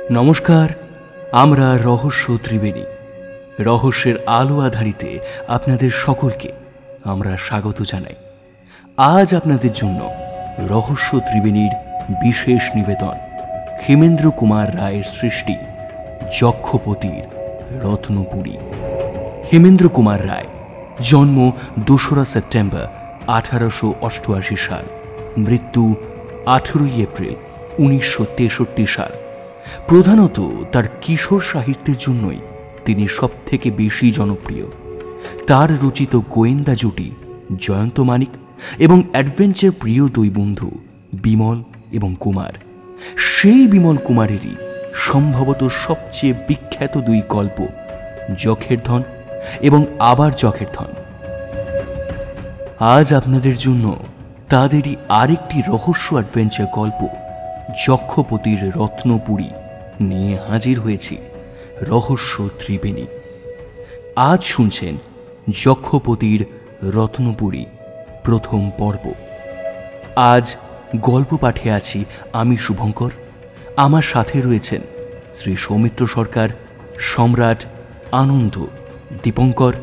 নমস্কার, আমরা রহস্য ত্রিবেণী। রহস্যের আলো আধারিতে আপনাদের সকলকে আমরা স্বাগত জানাই। আজ আপনাদের জন্য রহস্য ত্রিবেণীর বিশেষ নিবেদন, ক্ষেমেন্দ্র কুমার রায়ের সৃষ্টি যক্ষপতির রত্নপুরী। হেমেন্দ্র কুমার রায়, জন্ম 2রা সেপ্টেম্বর 1888 সাল, মৃত্যু 18 এপ্রিল 1963 সাল। প্রধানত তার কিশোর সাহিত্যের জন্যই তিনি সবথেকে বেশি জনপ্রিয়। তার রচিত গোয়েন্দা জুটি জয়ন্ত মানিক এবং অ্যাডভেঞ্চার প্রিয় দুই বন্ধু বিমল এবং কুমার। সেই বিমল কুমারেরই সম্ভবত সবচেয়ে বিখ্যাত দুই গল্প যক্ষের ধন এবং আবার যক্ষের ধন। আজ আপনাদের জন্য তাদেরই আরেকটি রহস্য অ্যাডভেঞ্চার গল্প যক্ষপতির রত্নপুরী নিয়ে হাজির হয়েছি রহস্য ত্রিবেণী। আজ শুনছেন যক্ষপতির রত্নপুরী প্রথম পর্ব। আজ গল্প পাঠে আছি আমি শুভঙ্কর। আমার সাথে রয়েছেন শ্রী সৌমিত্র সরকার, সম্রাট, আনন্দ, দীপঙ্কর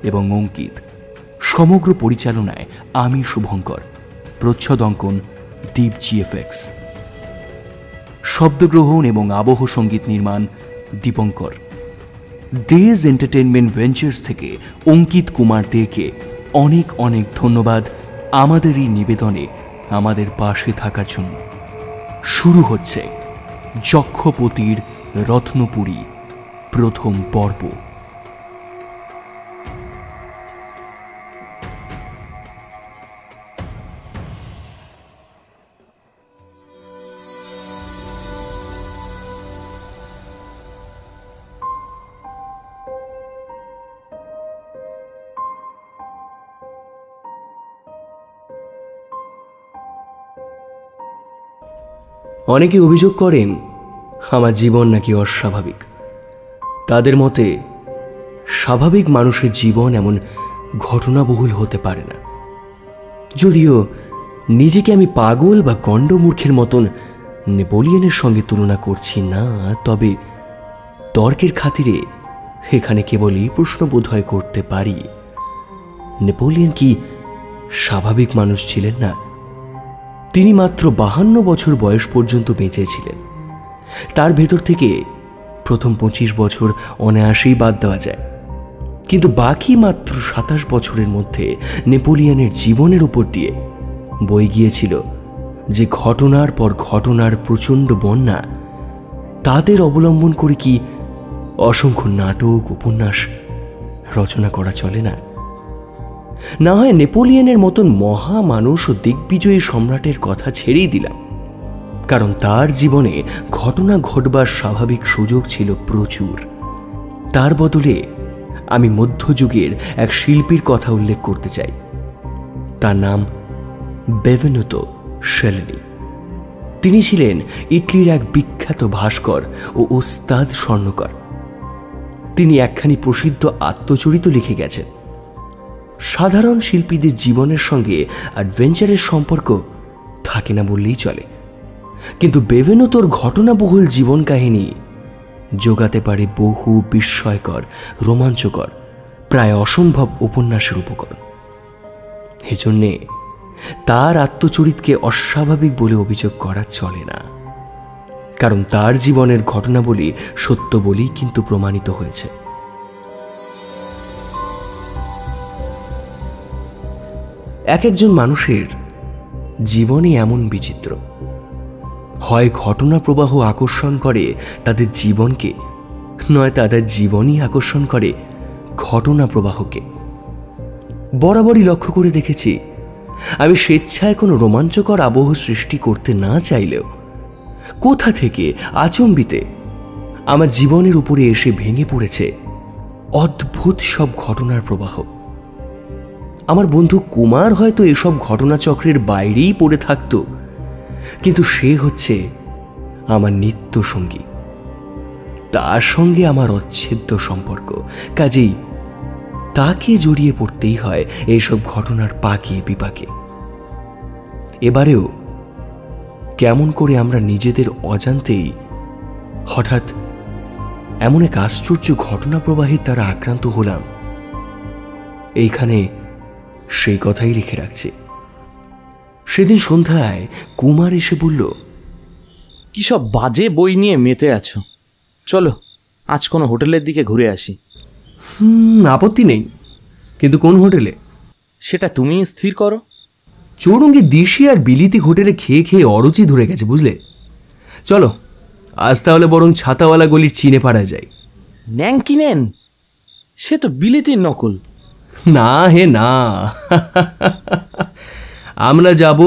এবং অঙ্কিত। সমগ্র পরিচালনায় আমি শুভঙ্কর, প্রচ্ছদ অঙ্কন দীপ জিএফএক্স, শব্দগ্রহণ এবং আবহ সঙ্গীত নির্মাণ দীপঙ্কর। ডেজ এন্টারটেইনমেন্ট ভেঞ্চার্স থেকে অঙ্কিত কুমার দেকে অনেক অনেক ধন্যবাদ আমাদের এই নিবেদনে আমাদের পাশে থাকার জন্য। শুরু হচ্ছে যক্ষপতির রত্নপুরী প্রথম পর্ব। অনেকে অভিযোগ করেন আমার জীবন নাকি অস্বাভাবিক। তাদের মতে স্বাভাবিক মানুষের জীবন এমন ঘটনাবহুল হতে পারে না। যদিও নিজেকে আমি পাগল বা গণ্ডমূর্খের মতন নেপোলিয়নের সঙ্গে তুলনা করছি না, তবে তর্কের খাতিরে এখানে কেবল এই প্রশ্ন বোধহয় করতে পারি, নেপোলিয়ন কি স্বাভাবিক মানুষ ছিলেন না? তিনি মাত্র 52 বছর বয়স পর্যন্ত বেঁচে ছিলেন। তার ভেতর থেকে প্রথম 25 বছর অনায়াসেই বাদ দেওয়া যায়, কিন্তু বাকি মাত্র 27 বছরের মধ্যে নেপোলিয়নের জীবনের উপর দিয়ে বয়ে গিয়েছিল যে ঘটনার পর ঘটনার প্রচণ্ড বন্যা। তাদের অবলম্বন করে কি অসংখ্য নাটক, উপন্যাস রচনা করা চলে না? না হয় নেপোলিয়নের মতন মহামানুষ ও দিগ্বিজয়ী সম্রাটের কথা ছেড়েই দিলাম, কারণ তার জীবনে ঘটনা ঘটবার স্বাভাবিক সুযোগ ছিল প্রচুর। তার বদলে আমি মধ্যযুগের এক শিল্পীর কথা উল্লেখ করতে চাই। তার নাম বেনেভেনুতো সেলেনি। তিনি ছিলেন ইটলির এক বিখ্যাত ভাস্কর ও ওস্তাদ স্বর্ণকার। তিনি একখানি প্রসিদ্ধ আত্মচরিত লিখে গেছেন। সাধারণ শিল্পীদের জীবনের সঙ্গে অ্যাডভেঞ্চারের সম্পর্ক থাকে না বললেই চলে, কিন্তু বেনেভেনুতোর ঘটনাবহুল জীবন কাহিনী জোগাতে পারে বহু বিস্ময়কর, রোমাঞ্চকর, প্রায় অসম্ভব উপন্যাসের উপকরণ। এজন্যে তার আত্মচরিতকে অস্বাভাবিক বলে অভিযোগ করা চলে না, কারণ তার জীবনের ঘটনাবলী সত্য বলেই কিন্তু প্রমাণিত হয়েছে। এক একজন মানুষের জীবনই এমন বিচিত্র, হয় ঘটনা প্রবাহ আকর্ষণ করে তাদের জীবনকে, নয় তাদের জীবনই আকর্ষণ করে ঘটনা প্রবাহকে। বরাবরই লক্ষ্য করে দেখেছি, আমি স্বেচ্ছায় কোনো রোমাঞ্চকর আবহ সৃষ্টি করতে না চাইলেও কোথা থেকে আচম্বিতে আমার জীবনের উপরে এসে ভেঙে পড়েছে অদ্ভুত সব ঘটনার প্রবাহ। আমার বন্ধু কুমার হয়তো এসব ঘটনাচক্রের বাইরেই পড়ে থাকত, কিন্তু সে হচ্ছে আমার নিত্য সঙ্গী। তার সঙ্গে আমার অচ্ছেদ্য সম্পর্ক, কাজেই তাকে জড়িয়ে পড়তেই হয় এইসব ঘটনার পাকে বিপাকে। এবারেও কেমন করে আমরা নিজেদের অজান্তেই হঠাৎ এমন এক আশ্চর্য ঘটনা প্রবাহের দ্বারা আক্রান্ত হলাম, এইখানে সেই কথাই রেখে রাখছে। সেদিন সন্ধ্যায় কুমার এসে বলল, কি সব বাজে বই নিয়ে মেতে আছো, চলো আজ কোনো হোটেলের দিকে ঘুরে আসি। আপত্তি নেই, কিন্তু কোন হোটেলে? সেটা তুমি স্থির করো। চৌরঙ্গি দেশি আর বিলিতি হোটেলে খেয়ে খেয়ে অরুচি ধরে গেছে, বুঝলে। চলো আজ তাহলে বরং ছাতাওয়ালা গলির চিনে পাড়ায় যাই। ন্যাংকি নেন, সে তো বিলিতির নকল। না হে না, আমরা যাব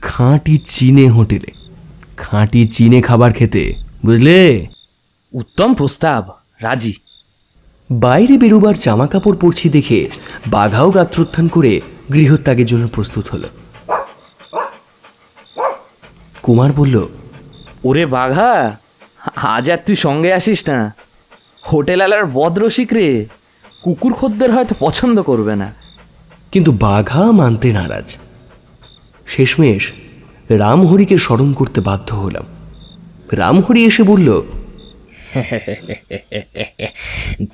খাঁটি চীনে হোটেলে, খাঁটি চীনে খাবার খেতে, বুঝলে। উত্তম প্রস্তাব, রাজি। বাইরে বেরোবার জামা কাপড় পরছি দেখে বাঘাও গাত্রোত্থান করে গৃহত্যাগের জন্য প্রস্তুত হলো। কুমার বলল, ওরে বাঘা, আজ আর তুই সঙ্গে আসিস না, হোটেল আলার বদরসিক রে, কুকুর খদ্দের হয়তো পছন্দ করবে না। কিন্তু বাঘা মানতে নারাজ। শেষমেশ রামহরিকে স্মরণ করতে বাধ্য হলাম। রামহরি এসে বলল,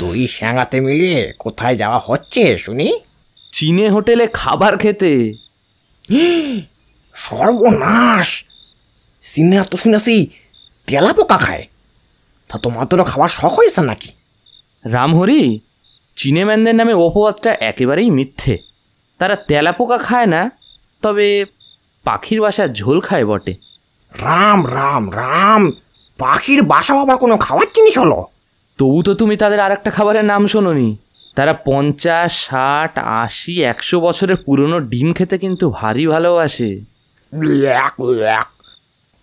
দুই স্যাঙাতে মিলিয়ে কোথায় যাওয়া হচ্ছে শুনি? চীনে হোটেলে খাবার খেতে। সর্বনাশ! সিনেরা তো শুনেছি তেলা পোকা খায়, তা তোমার তো খাওয়ার শখ হয়েছে নাকি? রামহরি, চীনেম্যানদের নামে অপবাদটা একেবারেই মিথ্যে। তারা তেলাপোকা খায় না, তবে পাখির বাসার ঝোল খায় বটে। রাম রাম রাম, পাখির বাসা আবার কোনো খাওয়ার জিনিস হলো? তবু তো তুমি তাদের আর একটা খাবারের নাম শোনোনি। তারা 50, 60, 80, 100 বছরের পুরনো ডিম খেতে কিন্তু ভারী ভালোবাসে।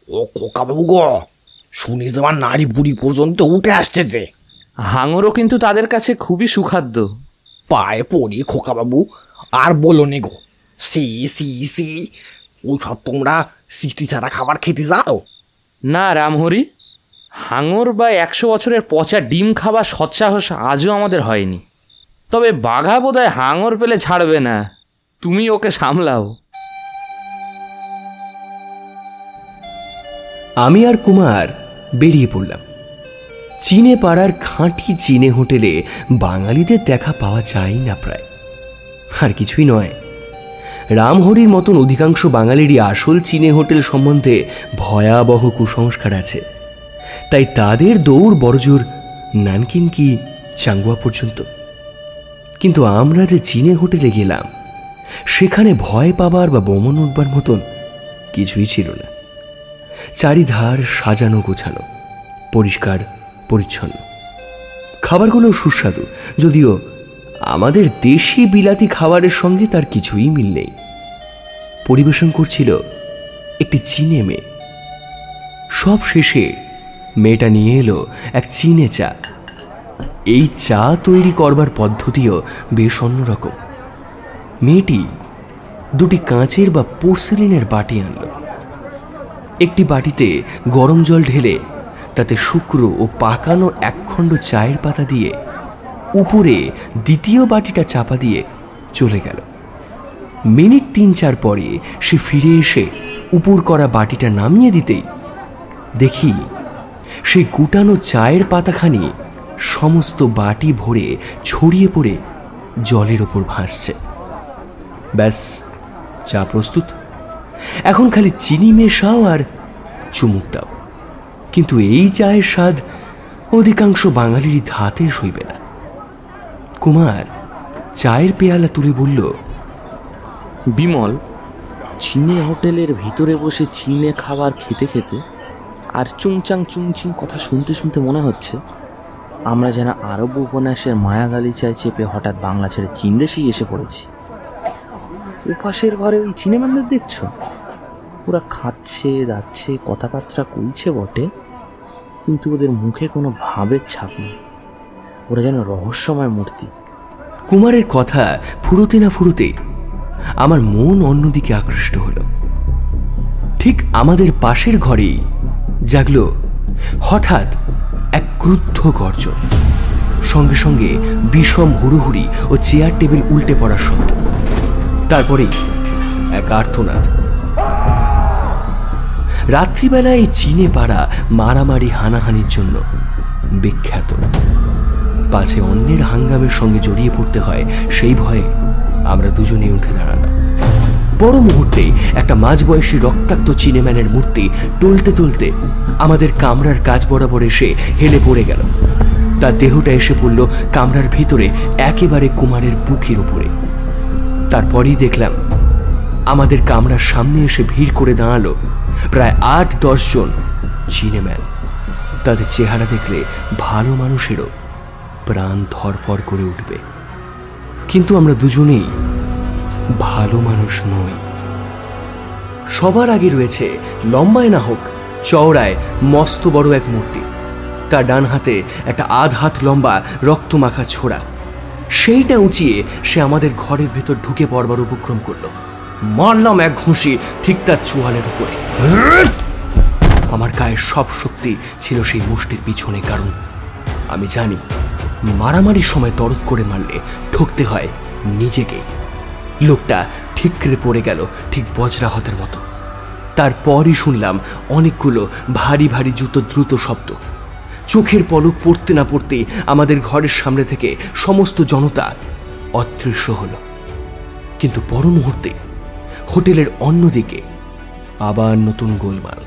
ও খোকাবাবু গো, শুনি যাবার নারী বুড়ি পর্যন্ত উঠে আসছে যে। হাঙরও কিন্তু তাদের কাছে খুবই সুখাদ্য। পায়ে পড়ি খোকাবাবু, আর বলো নে গো, সি সি সি, ওসব তোমরা সৃষ্টি ছাড়া খাবার খেতে যাও? না রামহরি, হাঙর বা 100 বছরের পচা ডিম খাবার সৎসাহস আজও আমাদের হয়নি। তবে বাঘা বোধহয় হাঙর পেলে ছাড়বে না, তুমি ওকে সামলাও। আমি আর কুমার বেরিয়ে পড়লাম। চীনে পাড়ার খাঁটি চীনে হোটেলে বাঙালিদের দেখা পাওয়া যায় না প্রায়। আর কিছুই নয়, রামহরির মতন অধিকাংশ বাঙালিরই আসল চীনে হোটেল সম্বন্ধে ভয়াবহ কুসংস্কার আছে। তাই তাদের দৌড় বড়জোর নানকিন কি চাঙ্গুয়া পর্যন্ত। কিন্তু আমরা যে চীনে হোটেলে গেলাম, সেখানে ভয় পাবার বা বমন উঠবার মতন কিছুই ছিল না। চারিধার সাজানো গোছানো, পরিষ্কার পরিচ্ছন্ন। খাবারগুলো সুস্বাদু, যদিও আমাদের দেশি বিলাতি খাবারের সঙ্গে তার কিছুই মিল নেই। পরিবেশন করছিল একটি চীনে মেয়ে। সব শেষে মেয়েটা নিয়ে এলো এক চীনে চা। এই চা তৈরি করবার পদ্ধতিও বেশ অন্যরকম। মেয়েটি দুটি কাঁচের বা পোর্সেলিনের বাটি আনলো। একটি বাটিতে গরম জল ঢেলে তাতে শুকনো ও পাকানো একখণ্ড চায়ের পাতা দিয়ে উপরে দ্বিতীয় বাটিটা চাপা দিয়ে চলে গেল। মিনিট 3-4 পরে সে ফিরে এসে উপর করা বাটিটা নামিয়ে দিতেই দেখি সেই গুটানো চায়ের পাতাখানি সমস্ত বাটি ভরে ছড়িয়ে পড়ে জলের ওপর ভাসছে। ব্যাস, চা প্রস্তুত। এখন খালি চিনি মেশাও আর চুমুক দাও। কিন্তু এই চায়ের স্বাদ অধিকাংশ বাঙালিরই ধাতে সইবে না। কুমার চায়ের পেয়ালা তুলে বলল, বিমল, চীনে হোটেলের ভিতরে বসে চীনে খাবার খেতে খেতে আর চুংচাং চুংচিং কথা শুনতে শুনতে মনে হচ্ছে আমরা যেন আরব উপন্যাসের মায়া গালিচায় চেপে হঠাৎ বাংলা ছেড়ে চীন দেশেই এসে পড়েছি। উপাসের ঘরে ওই চীনেমানদের দেখছো, ওরা খাচ্ছে দাচ্ছে, কথাবার্তা কইছে বটে, কিন্তু ওদের মুখে কোনো ভাবের ছাপ নেই। ওরা যেন রহস্যময় মূর্তি। কুমারের কথা ফুরোতে না ফুরোতে আমার মন অন্যদিকে আকৃষ্ট হলো। ঠিক আমাদের পাশের ঘরেই জাগলো হঠাৎ এক ক্রুদ্ধ গর্জন, সঙ্গে সঙ্গে বিষম হুড়ুহুড়ি ও চেয়ার টেবিল উল্টে পড়ার শব্দ। তারপরেই এক আর্তনাদ। রাত্রিবেলায় চিনে পাড়া মারামারি হানাহানির জন্য বিখ্যাত। পাছে অন্যের হাঙ্গামের সঙ্গে জড়িয়ে পড়তে হয় সেই ভয়ে আমরা দুজনেই উঠে দাঁড়ালাম। পর মুহূর্তেই একটা মাঝবয়সী রক্তাক্ত চিনেম্যানের মূর্তি টলতে টলতে আমাদের কামরার কাজ বরাবর এসে হেলে পড়ে গেল। তার দেহটা এসে পড়ল কামরার ভিতরে একেবারে কুমারের বুকের উপরে। তারপরেই দেখলাম আমাদের কামরার সামনে এসে ভিড় করে দাঁড়ালো প্রায় ৮-১০ জন চিনেম্যান। তাদের চেহারা দেখলে ভালো মানুষেরও প্রাণ ধরফর করে উঠবে, কিন্তু আমরা দুজনেই ভালো মানুষ নই। সবার আগে রয়েছে লম্বায় না হোক চওড়ায় মস্ত বড় এক মূর্তি। তার ডান হাতে একটা আধ হাত লম্বা রক্তমাখা ছোড়া। সেইটা উঁচিয়ে সে আমাদের ঘরের ভেতর ঢুকে পড়বার উপক্রম করলো। মারলাম এক ঘুষি ঠিক তার চোয়ালের উপরে। আমার গায়ের সব শক্তি ছিল সেই মুষ্টির পিছনে, কারণ আমি জানি মারামারির সময় দরদ করে মারলে ঠকতে হয় নিজেকে। লোকটা ঠিকরে পড়ে গেল ঠিক বজ্রাহতের মতো। তারপরই শুনলাম অনেকগুলো ভারী ভারী জুতো দ্রুত শব্দ। চোখের পলক পড়তে না পড়তেই আমাদের ঘরের সামনে থেকে সমস্ত জনতা অদৃশ্য হলো। কিন্তু পর মুহূর্তে হোটেলের অন্যদিকে আবার নতুন গোলমাল।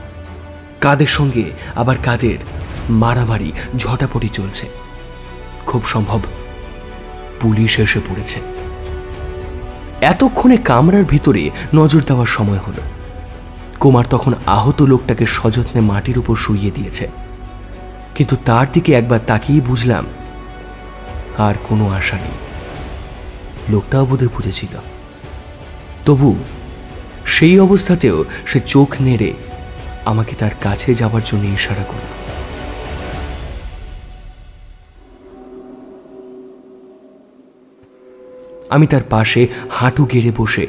কাদের সঙ্গে আবার কাদের মারামারি ঝটাপটি চলছে। খুব সম্ভব পুলিশ এসে পড়েছে। এতক্ষণে কামরার ভিতরে নজর দেওয়ার সময় হলো। কুমার তখন আহত লোকটাকে সযত্নে মাটির উপর শুইয়ে দিয়েছে, কিন্তু তার দিকে একবার তাকিয়ে বুঝলাম আর কোনো আশা নেই। লোকটাও বোধহয় বুঝেছিল, তবু সেই অবস্থাতেও সে চোখ নেড়ে আমাকে তার কাছে যাবার জন্য ইশারা করল। আমি তার পাশে হাঁটু গেড়ে বসে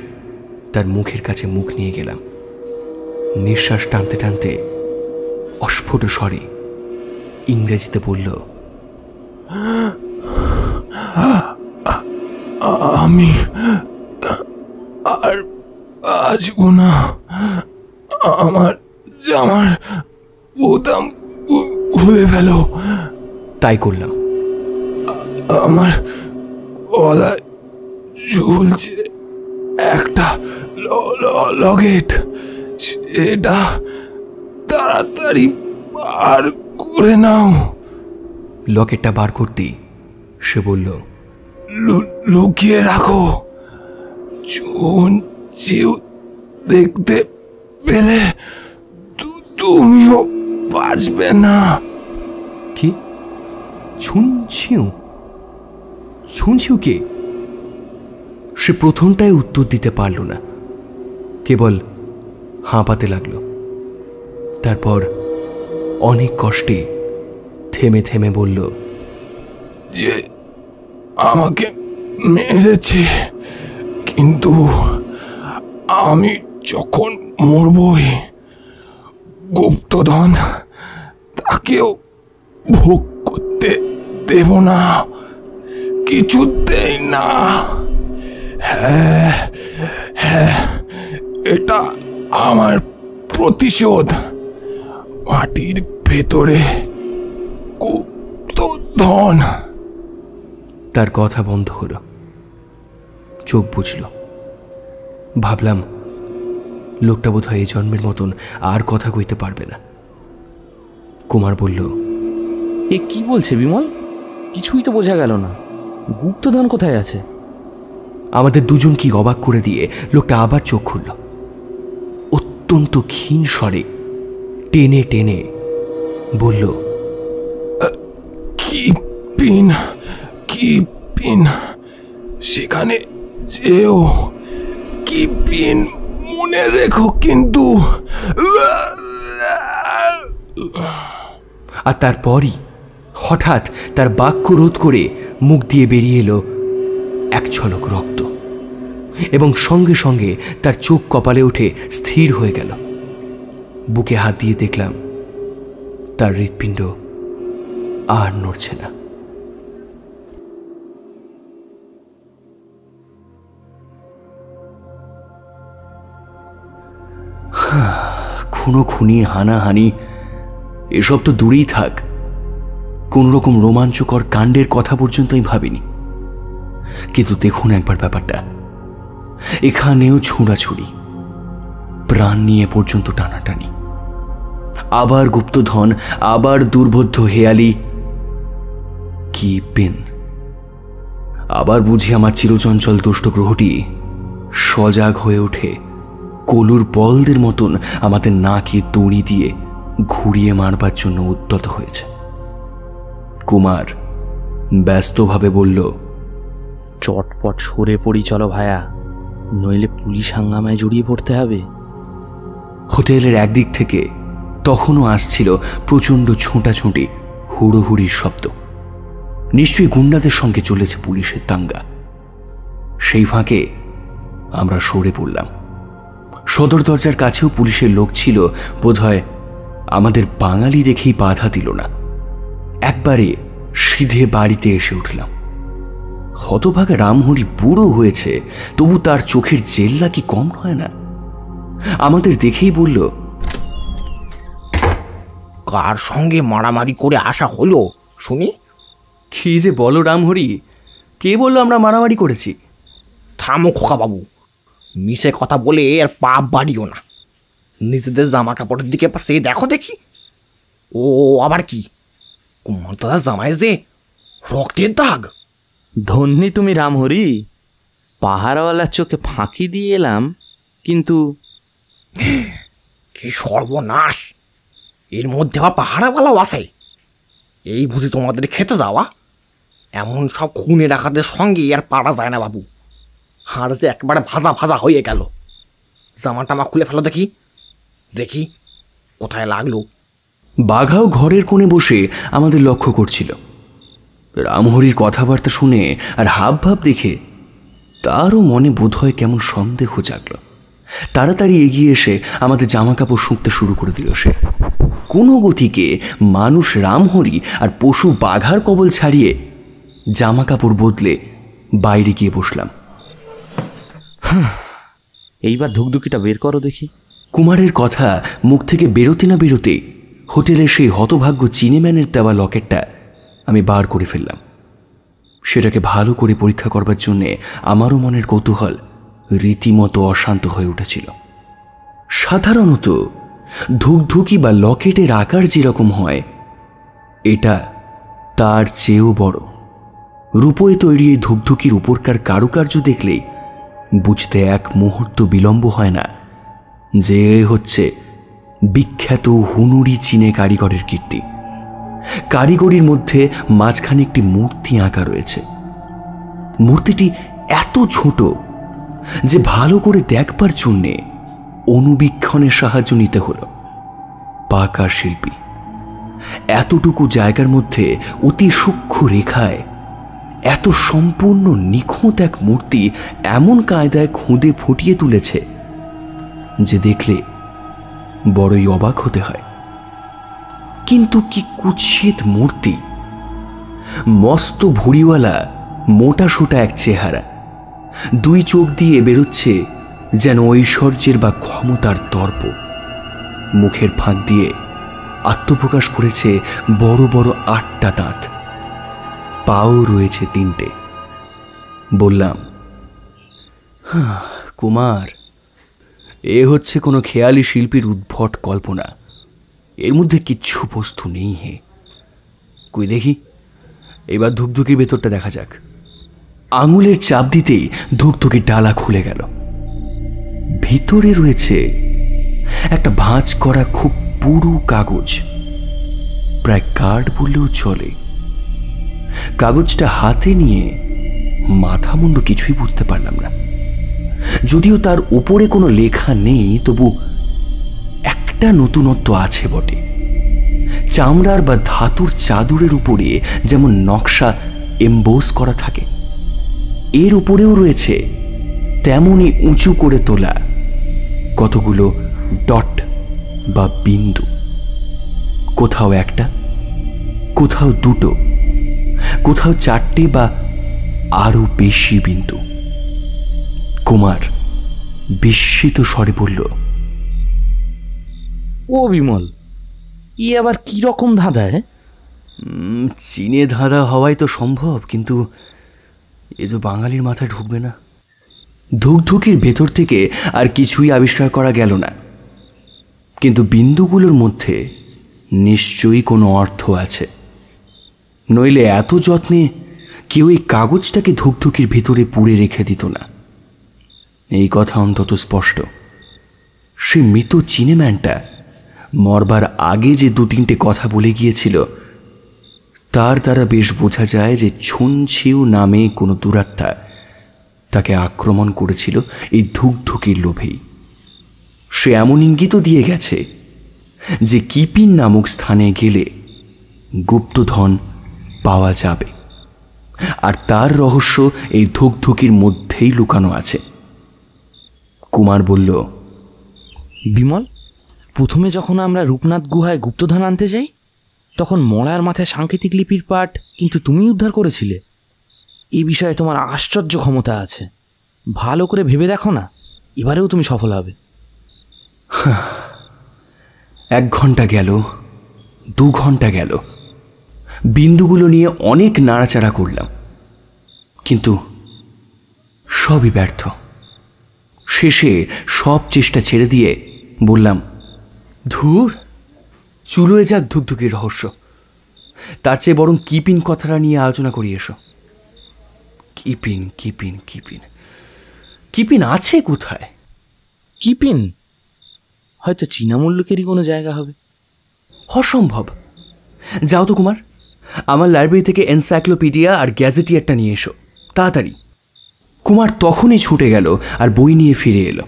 তার মুখের কাছে মুখ নিয়ে গেলাম। নিঃশ্বাস টানতে টানতে অস্ফুট স্বরে ইংরেজিতে বলল, আমি আর বাঁচব না। আমার জামার বোতাম খুলে ফেলো। তাই করলাম। আমার গলায় ঝুলছে একটা লকেট, সেটা তাড়াতাড়ি বার করে নাও। লকেটটা বার করতেই সে বলল, লুকিয়ে রাখো। চুন চিউ দেখতে পেলে তুমিও বাঁচবে না। কি? ছুনছিউ? ছুনছিউ কে? সে প্রথমটায় উত্তর দিতে পারল না, কেবল হাঁপাতে লাগলো। তারপর অনেক কষ্টে থেমে থেমে বলল, যে আমাকে মেরেছে, কিন্তু আমি যখন মরবই গুপ্তধন তাকেও ভোগ করতে দেব না, কিছুতেই না। হ্যাঁ হ্যাঁ, এটা আমার প্রতিশোধ। মাটির ভেতরে গুপ্তধন। তার কথা বন্ধ হলো। চোখ বুঝল। ভাবলাম লোকটা বোধহয় এই জন্মের মতন আর কথা কইতে পারবে না। কুমার বলল, এ কি বলছে বিমল? কিছুই তো বোঝা গেল না। গুপ্তধন কোথায় আছে? আমাদের দুজন কি অবাক করে দিয়ে লোকটা আবার চোখ খুলল। অত্যন্ত ক্ষীণ স্বরে টেনে টেনে বলল, কি পিন সেখানে যেও। কি পিন মনে রেখো কিন্তু। আর তারপরই হঠাৎ তার বাক্য রোধ করে মুখ দিয়ে বেরিয়ে এলো এক ঝলক রক্ত, এবং সঙ্গে সঙ্গে তার চোখ কপালে উঠে স্থির হয়ে গেল। বুকে হাত দিয়ে দেখলাম তার হৃৎপিণ্ড আর নড়ছে না। খুনোখুনি হানাহানি এসব তো দূরেই থাক, কোন রকম রোমাঞ্চকর কাণ্ডের কথা পর্যন্ত আমি ভাবিনি। কিন্তু দেখুন একবার ব্যাপারটা, এখানেও ছুঁড়াছুড়ি, প্রাণ নিয়ে পর্যন্ত টানাটানি, আবার গুপ্তধন, আবার দুর্বোধ্য হেয়ালি। কি পেন! আবার বুঝি আমার চিরচঞ্চল দুষ্ট গ্রহটি সজাগ হয়ে ওঠে, কলুর বলদের মতন আমাদের নাকে দড়ি দিয়ে ঘুরিয়ে মারবার জন্য উদ্যত হয়েছে। কুমার ব্যস্তভাবে বলল, চটপট সরে পড়ি চলো ভায়া, নইলে পুলিশ হাঙ্গামায় জড়িয়ে পড়তে হবে। হোটেলের একদিক থেকে তখনও আসছিল প্রচণ্ড ছোঁটাছুঁটি, হুড়োহুড়ির শব্দ। নিশ্চয়ই গুন্ডাদের সঙ্গে চলেছে পুলিশের দাঙ্গা। সেই ফাঁকে আমরা সরে পড়লাম। সদর দরজার কাছেও পুলিশের লোক ছিল, বোধহয় আমাদের বাঙালি দেখেই বাধা দিল না। একবারে সিধে বাড়িতে এসে উঠলাম। হতভাগা রামহরি বুড়ো হয়েছে, তবু তার চোখের জেল্লা কি কম হয় না। আমাদের দেখেই বলল, কার সঙ্গে মারামারি করে আসা হলো শুনি? কি যে বলো রামহরি, কে বললো আমরা মারামারি করেছি? থামো খোকাবাবু, মিশে কথা বলে আর পাপ বাড়িও না। নিজেদের জামা কাপড়ের দিকে সে দেখো দেখি। ও আবার কি, কুমার দাদা জামাই যে রক্তের দাগ। ধন্যী তুমি রামহরি, পাহাড়ওয়ালার চোখে ফাঁকি দিয়ে এলাম, কিন্তু কি সর্বনাশ! এর মধ্যে আবার পাহাড়াওয়ালাও আসে। এই বুঝি তোমাদের খেতে যাওয়া? এমন সব খুনে রাখাদের সঙ্গে আর পারা যায় না বাবু। হাড় যে একবারে ভাজা ভাজা হয়ে গেল। জামা টামা খুলে ফেলো দেখি, দেখি কোথায় লাগলো। বাঘাও ঘরের কোণে বসে আমাদের লক্ষ্য করছিল। রামহরির কথাবার্তা শুনে আর হাবভাব দেখে তারও মনে বোধহয় কেমন সন্দেহ জাগল। তাড়াতাড়ি এগিয়ে এসে আমাদের জামা কাপড় শুঁকতে শুরু করে দিল সে। কোনো গতিকে মানুষ রামহরি আর পশু বাঘার কবল ছাড়িয়ে জামা কাপড় বদলে বাইরে গিয়ে বসলাম। এইবার ধুকধুকিটা বের করো দেখি। কুমারের কথা মুখ থেকে বেরোতে না বেরোতে হোটেলের সেই হতভাগ্য চিনিম্যানের দেওয়া লকেটটা আমি বার করে ফেললাম। সেটাকে ভালো করে পরীক্ষা করবার জন্যে আমারও মনের কৌতূহল রীতিমতো অশান্ত হয়ে উঠেছিল। সাধারণত ধুকধুকি বা লকেটের আকার যেরকম হয়, এটা তার চেয়েও বড়। রূপোয় তৈরি এই ধুকধুকির উপরকার কারুকার্য দেখলেই বুঝতে এক মুহূর্ত বিলম্ব হয় না যে হচ্ছে বিখ্যাত হুনুরি চীনে কারিগরের কীর্তি। কারিগরির মধ্যে মাঝখানে একটি মূর্তি আঁকা রয়েছে। মূর্তিটি এত ছোট যে ভালো করে দেখবার জন্যে অনুবীক্ষণের সাহায্য নিতে হলো। পাকা শিল্পী এতটুকু জায়গার মধ্যে অতি সূক্ষ্ম রেখায় এত সম্পূর্ণ নিখুঁত এক মূর্তি এমন কায়দায় খুঁদে ফুটিয়ে তুলেছে যে দেখলে বড়ই অবাক হতে হয়। কিন্তু কি কুৎসিত মূর্তি! মস্ত ভুঁড়িওয়ালা মোটা সোটা এক চেহারা, দুই চোখ দিয়ে বেরোচ্ছে যেন ঐশ্বর্যের বা ক্ষমতার দর্প। মুখের ফাঁক দিয়ে আত্মপ্রকাশ করেছে বড় বড় 8টা দাঁত, পাও রয়েছে 3টে। বললাম, কুমার, এ হচ্ছে কোনো খেয়ালি শিল্পীর উদ্ভট কল্পনা। এর মধ্যে কিচ্ছু বস্তু নেই। হে কই দেখি, এবার ধুকধুকির ভেতরটা দেখা যাক। আঙুলের চাপ দিতেই ধুকধুকির ডালা খুলে গেল। ভিতরে রয়েছে একটা ভাঁজ করা খুব পুরু কাগজ, প্রায় কার্ড বললেও চলে। কাগজটা হাতে নিয়ে মাথা মুন্ডু কিছুই বুঝতে পারলাম না। যদিও তার উপরে কোনো লেখা নেই, তবু একটা নতুনত্ব আছে বটে। চামড়ার বা ধাতুর চাদরের উপরে যেমন নকশা এমবোস করা থাকে, এর উপরেও রয়েছে তেমনই উঁচু করে তোলা কতগুলো ডট বা বিন্দু। কোথাও একটা, কোথাও 2টো, কোথাও 4টে বা আরো বেশি বিন্দু। কুমার বিস্মিত স্বরে বলল, ও বিমল, ই আবার কি রকম ধাঁধা? চীনে ধাঁধা হওয়াই তো সম্ভব, কিন্তু এ তো বাঙালির মাথায় ঢুকবে না। ধুকধুকির ভেতর থেকে আর কিছুই আবিষ্কার করা গেল না, কিন্তু বিন্দুগুলোর মধ্যে নিশ্চয়ই কোনো অর্থ আছে, নইলে এত যত্নে কেউ এই কাগজটাকে ধুকধুকির ভিতরে পুড়ে রেখে দিত না। এই কথা অন্তত স্পষ্ট। সে মৃত চিনেম্যানটা মরবার আগে যে 2-3টে কথা বলে গিয়েছিল, তার দ্বারা বেশ বোঝা যায় যে ছুনছিউ নামে কোনো দুরাত্মা তাকে আক্রমণ করেছিল এই ধুকধুকির লোভেই। সে এমন ইঙ্গিতও দিয়ে গেছে যে কিপিন নামক স্থানে গেলে গুপ্তধন পাওয়া যাবে, আর তার রহস্য এই ধুকধুকির মধ্যেই লুকানো আছে। কুমার বলল, বিমল, প্রথমে যখন আমরা রূপনাথ গুহায় গুপ্তধন আনতে যাই, তখন মলার মাথায় সাংকেতিক লিপির পাঠ কিন্তু তুমি উদ্ধার করেছিলে। এই বিষয়ে তোমার আশ্চর্য ক্ষমতা আছে। ভালো করে ভেবে দেখো না, এবারেও তুমি সফল হবে। 1 ঘন্টা গেল, 2 ঘন্টা গেল, বিন্দুগুলো নিয়ে অনেক নাড়াচাড়া করলাম, কিন্তু সবই ব্যর্থ। শেষে সব চেষ্টা ছেড়ে দিয়ে বললাম, ধুর, চুলোয় যাক ধুকধুকির রহস্য, তার চেয়ে বরং কিপিন কথাটা নিয়ে আলোচনা করি এসো। কিপিন কিপিন কিপিন কিপিন আছে কোথায়? কিপিন হয়তো চীনা মুল্লুকেরই কোনো জায়গা হবে। অসম্ভব। যাও তো কুমার, আমার লাইব্রেরি থেকে এনসাইক্লোপিডিয়া আর গ্যাজেটিয়ারটা নিয়ে এসো, তাড়াতাড়ি। কুমার তখনই ছুটে গেল আর বই নিয়ে ফিরে এলো।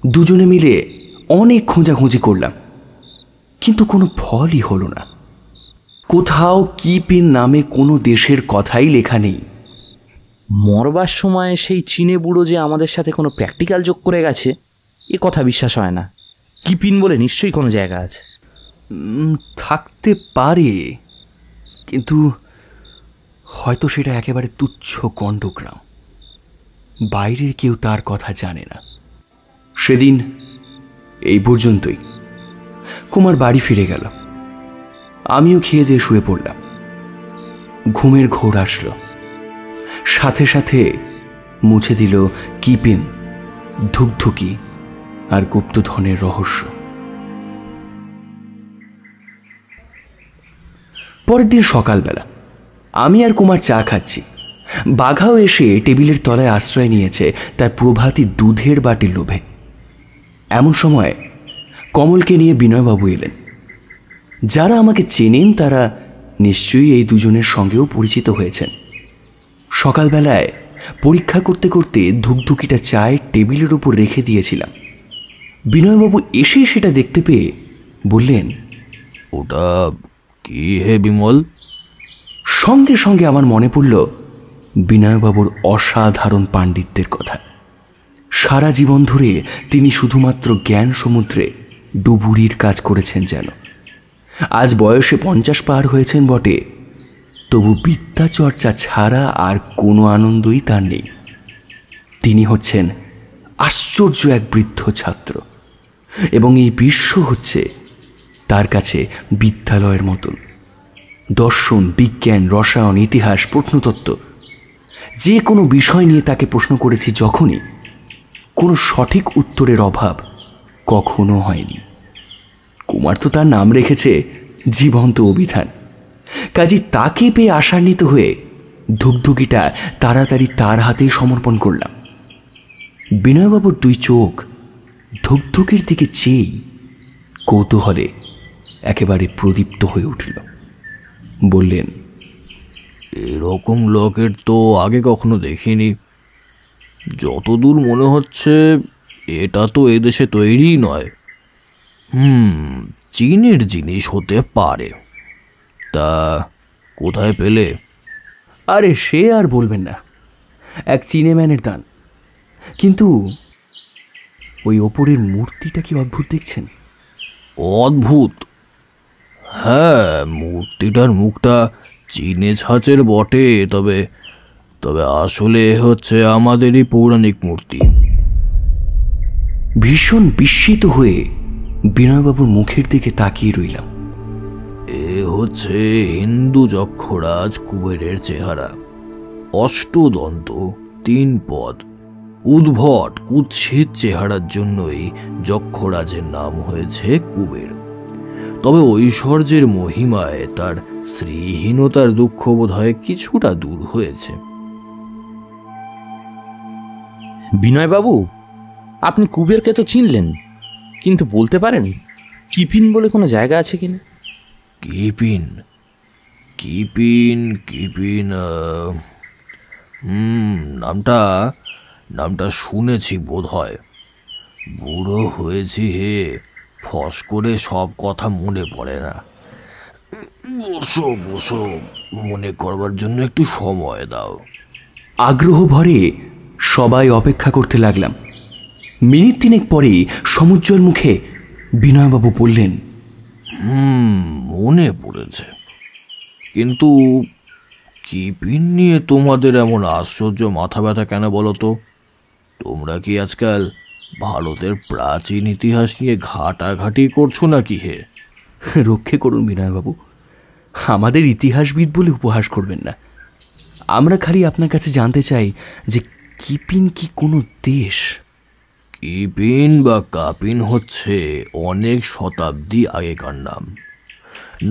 দুজনে মিলে অনেক খোঁজাখুঁজি করলাম, কিন্তু কোনো ফলই হলো না। কোথাও কিপিন নামে কোনো দেশের কথাই লেখা নেই। মরবার সময় সেই চীনে বুড়ো যে আমাদের সাথে কোনো প্র্যাকটিক্যাল যোগ করে গেছে, এ কথা বিশ্বাস হয় না। কিপিন বলে নিশ্চয়ই কোনো জায়গা আছে। থাকতে পারে, কিন্তু হয়তো সেটা একেবারে তুচ্ছ গণ্ডগ্রাম। বাইরের কেউ তার কথা জানে না। সেদিন এই পর্যন্তই। কুমার বাড়ি ফিরে গেল, আমিও খেয়ে দিয়ে শুয়ে পড়লাম। ঘুমের ঘোর আসলো, সাথে সাথে মুছে দিল কিপিন, ধুকধুকি আর গুপ্তধনের রহস্য। পরের দিন সকালবেলা আমি আর কুমার চা খাচ্ছি। বাঘাও এসে টেবিলের তলায় আশ্রয় নিয়েছে তার প্রভাতী দুধের বাটির লোভে। এমন সময় কমলকে নিয়ে বিনয়বাবু এলেন। যারা আমাকে চেনেন তারা নিশ্চয়ই এই দুজনের সঙ্গেও পরিচিত হয়েছেন। সকালবেলায় পরীক্ষা করতে করতে ধুকধুকিটা চায়ের টেবিলের উপর রেখে দিয়েছিলাম। বিনয়বাবু এসে সেটা দেখতে পেয়ে বললেন, ওটা কি হে বিমল? সঙ্গে সঙ্গে আমার মনে পড়ল বিনয়বাবুর অসাধারণ পাণ্ডিত্যের কথা। সারা জীবন ধরে তিনি শুধুমাত্র জ্ঞান সমুদ্রে ডুবুরির কাজ করেছেন যেন। আজ বয়সে 50 পার হয়েছেন বটে, তবু বিদ্যা চর্চা ছাড়া আর কোনো আনন্দই তার নেই। তিনি হচ্ছেন আশ্চর্য এক বৃদ্ধ ছাত্র, এবং এই বিশ্ব হচ্ছে তার কাছে বিদ্যালয়ের মতন। দর্শন, বিজ্ঞান, রসায়ন, ইতিহাস, প্রত্নতত্ত্ব, যে কোনো বিষয় নিয়ে তাকে প্রশ্ন করেছি যখনই, কোনো সঠিক উত্তরের অভাব কখনো হয়নি। কুমার তো তার নাম রেখেছে জীবন্ত অভিধান। কাজী তাকে পেয়ে আশান্বিত হয়ে ধুকধুকিটা তাড়াতাড়ি তার হাতেই সমর্পণ করলাম। বিনয়বাবুর 2 চোখ ধুকধুকির দিকে চেয়েই কৌতূহলে একেবারে প্রদীপ্ত হয়ে উঠল। বললেন, এরকম লকেট তো আগে কখনো দেখিনি। যতদূর মনে হচ্ছে এটা তো এদেশে তৈরি নয়। চীনের জিনিস হতে পারে। তা কোথায় পেলে? আরে সে আর বলবেন না, এক চিনেম্যানের দান। কিন্তু ওই ওপরের মূর্তিটা কি অদ্ভুত দেখছেন? অদ্ভুত? হ্যাঁ, মূর্তিটার মুখটা চীনে ছাঁচের বটে, তবে তবে আসলে হচ্ছে আমাদেরই পৌরাণিক মূর্তি। ভীষণ বিস্মিত হয়ে বিনয়বাবুর মুখের দিকে তাকিয়ে রইলাম। এ হচ্ছে হিন্দু যক্ষরাজ কুবেরের চেহারা। অষ্টদন্ত, 3 পদ, উদ্ভট কুৎসিত চেহারার জন্যই যক্ষরাজের নাম হয়েছে কুবের। তবে ঐশ্বর্যের মহিমায় তার শ্রীহীনতার দুঃখ বোধহয় কিছুটা দূর হয়েছে। বিনয়বাবু, আপনি কুবেরকে তো চিনলেন, কিন্তু বলতে পারেন কিপিন বলে কোনো জায়গা আছে কিনা? কিপিন কিপিন কিপিন নামটা শুনেছি বোধ হয়। বুড়ো হয়েছি হে, ফস করে সব কথা মনে পড়ে না। বসো বসো, মনে করবার জন্য একটু সময় দাও। আগ্রহ ভরে সবাই অপেক্ষা করতে লাগলাম। মিনিট 3 পরে সমুজ্জ্বল মুখে বিনয়বাবু বললেন, মনে পড়েছে, কিন্তু কিপিন নিয়ে তোমাদের এমন আশ্চর্য মাথা ব্যথা কেন বলো তো? তোমরা কি আজকাল ভারতের প্রাচীন ইতিহাস নিয়ে ঘাটাঘাটি করছো নাকি হে? রক্ষে করুন বিনয়বাবু, আমাদের ইতিহাসবিদ বলে উপহাস করবেন না। আমরা খালি আপনার কাছে জানতে চাই যে কিপিন কি কোনো দেশ? কিপিন বা কাপিন হচ্ছে অনেক শতাব্দী আগেকার নাম।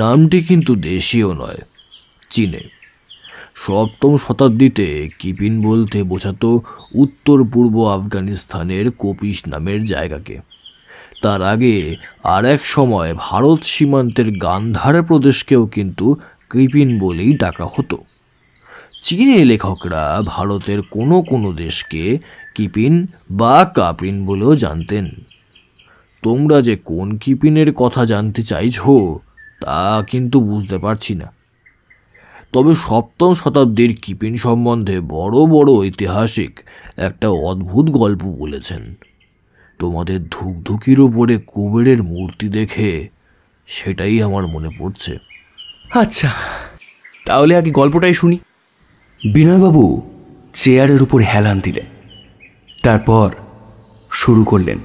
নামটি কিন্তু দেশীয় নয়, চীনে। 7ম শতাব্দীতে কিপিন বলতে বোঝাতো উত্তর পূর্ব আফগানিস্তানের কপিস নামের জায়গাকে। তার আগে আর এক সময় ভারত সীমান্তের গান্ধার প্রদেশকেও কিন্তু কিপিন বলেই ডাকা হতো। চীনে লেখকরা ভারতের কোনো কোনো দেশকে কিপিন বা কাপিন বলেও জানতেন। তোমরা যে কোন কিপিনের কথা জানতে চাইছো তা কিন্তু বুঝতে পারছি না। তবে 7ম শতাব্দীর কিপিন সম্বন্ধে বড় বড় ঐতিহাসিক একটা অদ্ভুত গল্প বলেছেন। তোমাদের ধুকধুকির উপরে কুবেরের মূর্তি দেখে সেটাই আমার মনে পড়ছে। আচ্ছা, তাহলে আগে গল্পটাই শুনি। বিনয়বাবু চেয়ারের উপর হেলান দিলেন, তারপর শুরু করলেন।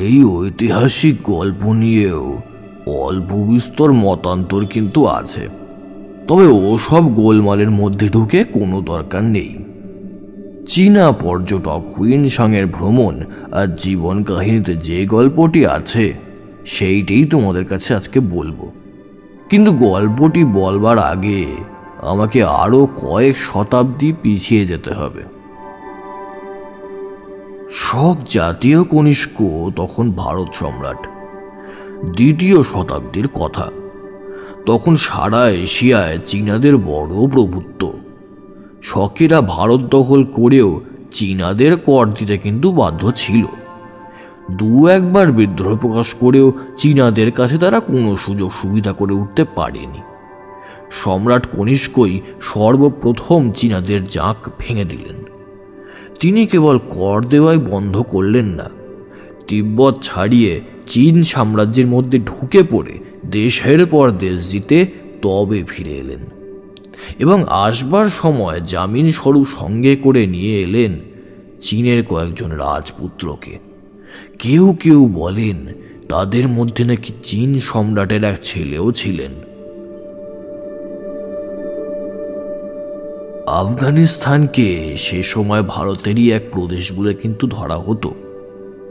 এই ঐতিহাসিক গল্প নিয়েও অল্প বিস্তর মতান্তর কিন্তু আছে, তবে ওসব গোলমালের মধ্যে ঢুকে কোনো দরকার নেই। চীনা পর্যটক হুইনসাংয়ের ভ্রমণ আর জীবন কাহিনীতে যে গল্পটি আছে সেইটাই তোমাদের কাছে আজকে বলবো। কিন্তু গল্পটি বলবার আগে আমাকে আরও কয়েক শতাব্দী পিছিয়ে যেতে হবে। শক জাতীয় কনিষ্ক তখন ভারত সম্রাট। 2য় শতাব্দীর কথা। তখন সারা এশিয়ায় চীনাদের বড় প্রভুত্ব। শকেরা ভারত দখল করেও চীনাদের কর দিতে কিন্তু বাধ্য ছিল। 2-1বার বিদ্রোহ প্রকাশ করেও চীনাদের কাছে তারা কোনো সুযোগ সুবিধা করে উঠতে পারেনি। সম্রাট কনিষ্কই সর্বপ্রথম চীনাদের জাঁক ভেঙে দিলেন। তিনি কেবল কর দেওয়াই বন্ধ করলেন না, তিব্বত ছাড়িয়ে চীন সাম্রাজ্যের মধ্যে ঢুকে পড়ে দেশের পর দেশ জিতে তবে ফিরে এলেন, এবং আসবার সময় জামিন স্বরূপ সঙ্গে করে নিয়ে এলেন চীনের কয়েকজন রাজপুত্রকে। কেউ কেউ বলেন তাদের মধ্যে নাকি চীন সম্রাটের এক ছেলেও ছিলেন। আফগানিস্তানকে সে সময় ভারতেরই এক প্রদেশ বলে কিন্তু ধরা হতো।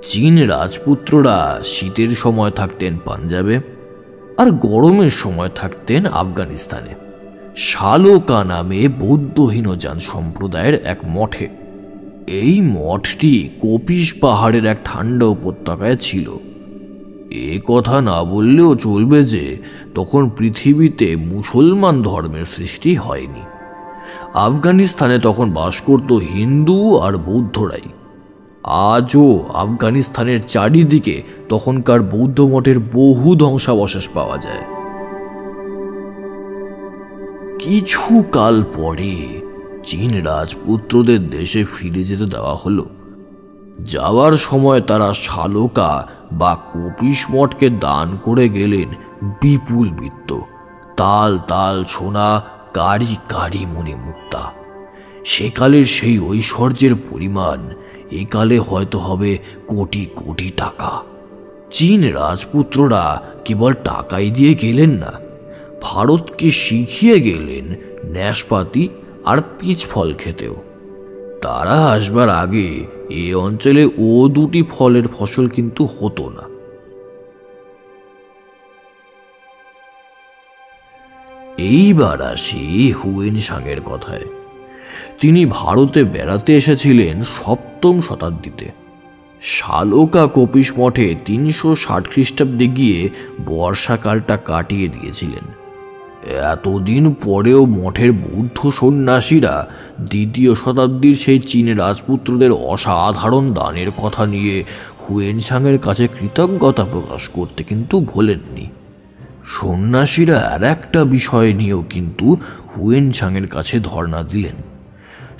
চীন রাজপুত্ররা শীতের সময় থাকতেন পাঞ্জাবে, আর গরমের সময় থাকতেন আফগানিস্তানে শালোকা নামে বৌদ্ধ হীনযান সম্প্রদায়ের এক মঠে। এই মঠটি কপিস পাহাড়ের এক ঠান্ডা উপত্যকায় ছিল। এ কথা না বললেও চলবে যে তখন পৃথিবীতে মুসলমান ধর্মের সৃষ্টি হয়নি। আফগানিস্তানে তখন বাস করত হিন্দু আর বৌদ্ধরাই। আজও আফগানিস্তানের চারিদিকে তখনকার বৌদ্ধ মঠের বহু ধ্বংসাবশেষ পাওয়া যায়। কিছু কাল পরে চীন রাজপুত্রদের দেশে ফিরে যেতে দেওয়া হলো। যাওয়ার সময় তারা শালোকা বা কপিস মঠকে দান করে গেলেন বিপুল বিত্ত, তাল তাল সোনা, কারি কারি মণি মুক্তা। সেকালের সেই ঐশ্বর্যের পরিমাণ একালে হয়তো হবে কোটি কোটি টাকা। চীন রাজপুত্ররা কেবল টাকাই দিয়ে গেলেন না, ভারতকে শিখিয়ে গেলেন ন্যাশপাতি আর পিচ ফল খেতেও। তারা আসবার আগে এ অঞ্চলে ও দুটি ফলের ফসল কিন্তু হতো না। এইবার আসি হুয়েন সাংয়ের কথায়। তিনি ভারতে বেড়াতে এসেছিলেন 7ম শতাব্দীতে। শালকা কপিস মঠে 360 খ্রিস্টাব্দে গিয়ে বর্ষাকালটা কাটিয়ে দিয়েছিলেন। এতদিন পরেও মঠের বৌদ্ধ সন্ন্যাসীরা 2য় শতাব্দীর সেই চীন রাজপুত্রদের অসাধারণ দানের কথা নিয়ে হুয়েন সাংয়ের কাছে কৃতজ্ঞতা প্রকাশ করতে কিন্তু ভোলেননি। সন্ন্যাসীরা আর একটা বিষয় নিয়েও কিন্তু হুয়েন সাংয়ের কাছে ধর্ণা দিলেন।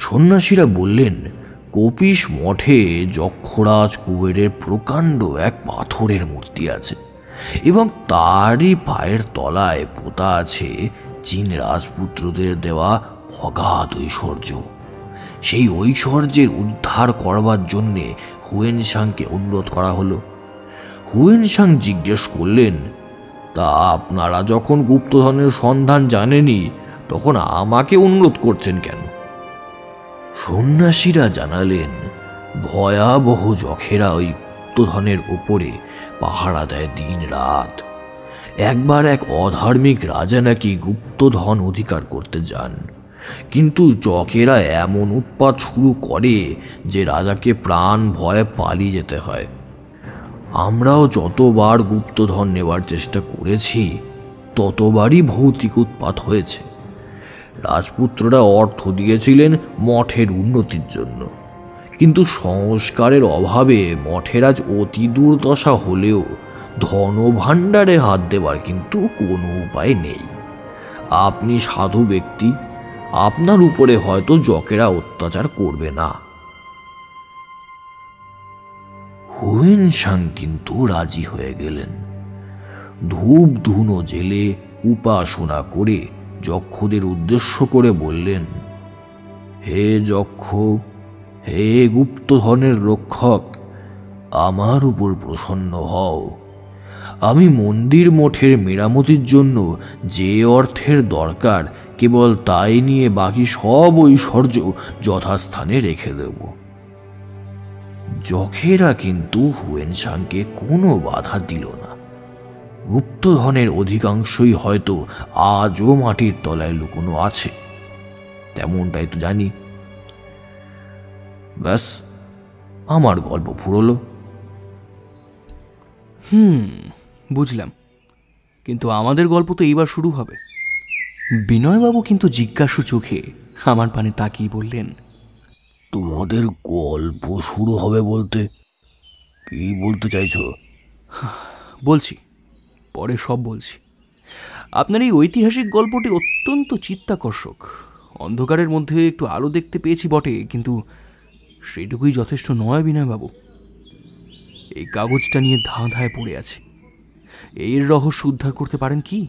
সন্ন্যাসীরা বললেন, কপিস মঠে যক্ষরাজ কুবেরের প্রকাণ্ড এক পাথরের মূর্তি আছে এবং তারই পায়ের তলায় পোতা আছে চীন রাজপুত্রদের দেওয়া অগাধ ঐশ্বর্য। সেই ঐশ্বর্যের উদ্ধার করবার জন্যে হুয়েন সাংকে অনুরোধ করা হলো। হুয়েন সাং জিজ্ঞেস করলেন, তা আপনারা যখন গুপ্তধনের সন্ধান জানেনই তখন আমাকে অনুরোধ করছেন কেন? সন্ন্যাসীরা জানালেন, ভয়াবহ যখেরা ওই গুপ্তধনের ওপরে পাহারা দেয় দিন রাত। একবার এক অধার্মিক রাজা নাকি গুপ্তধন অধিকার করতে যান, কিন্তু যখেরা এমন উৎপাত শুরু করে যে রাজাকে প্রাণ ভয়ে পালিয়ে যেতে হয়। আমরাও যতবার গুপ্তধন নেবার চেষ্টা করেছি ততবারই ভৌতিক উৎপাত হয়েছে। রাজপুত্ররা অর্থ দিয়েছিলেন মঠের উন্নতির জন্য, কিন্তু সংস্কারের অভাবে মঠের আজ অতি দুর্দশা হলেও ধনভাণ্ডারে হাত দেবার কিন্তু কোনো উপায় নেই। আপনি সাধু ব্যক্তি, আপনার উপরে হয়তো যকেরা অত্যাচার করবে না। হুয়েন সাং কিন্তু রাজি হয়ে গেলেন। ধূপ ধুনো জেলে উপাসনা করে যক্ষদের উদ্দেশ্য করে বললেন, হে যক্ষ, হে গুপ্তধনের রক্ষক, আমার উপর প্রসন্ন হও। আমি মন্দির মঠের মেরামতির জন্য যে অর্থের দরকার কেবল তাই নিয়ে বাকি সব ঐশ্বর্য যথাস্থানে রেখে দেব। যখেরা কিন্তু হুয়েন সাংকে কোনো বাধা দিল না। গুপ্তধনের অধিকাংশই হয়তো আজও মাটির তলায় লুকোনো আছে, তেমনটাই তো জানি। ব্যাস, আমার গল্প ফুরলো। বুঝলাম, কিন্তু আমাদের গল্প তো এইবার শুরু হবে। বিনয়বাবু কিন্তু জিজ্ঞাসু চোখে আমার পানে তাকিয়ে বললেন, তোমাদের গল্প শুরু হবে বলতে কি বলতে চাইছো? বলছি, পরে সব বলছি। আপনার এই ঐতিহাসিক গল্পটি অত্যন্ত চিত্তাকর্ষক। অন্ধকারের মধ্যে একটু আলো দেখতে পেয়েছি বটে, কিন্তু সেটুকুই যথেষ্ট নয় বিনয়বাবু। এই কাগজটা নিয়ে ধাঁধায় পড়ে আছে। এর রহস্য উদ্ধার করতে পারেন কি?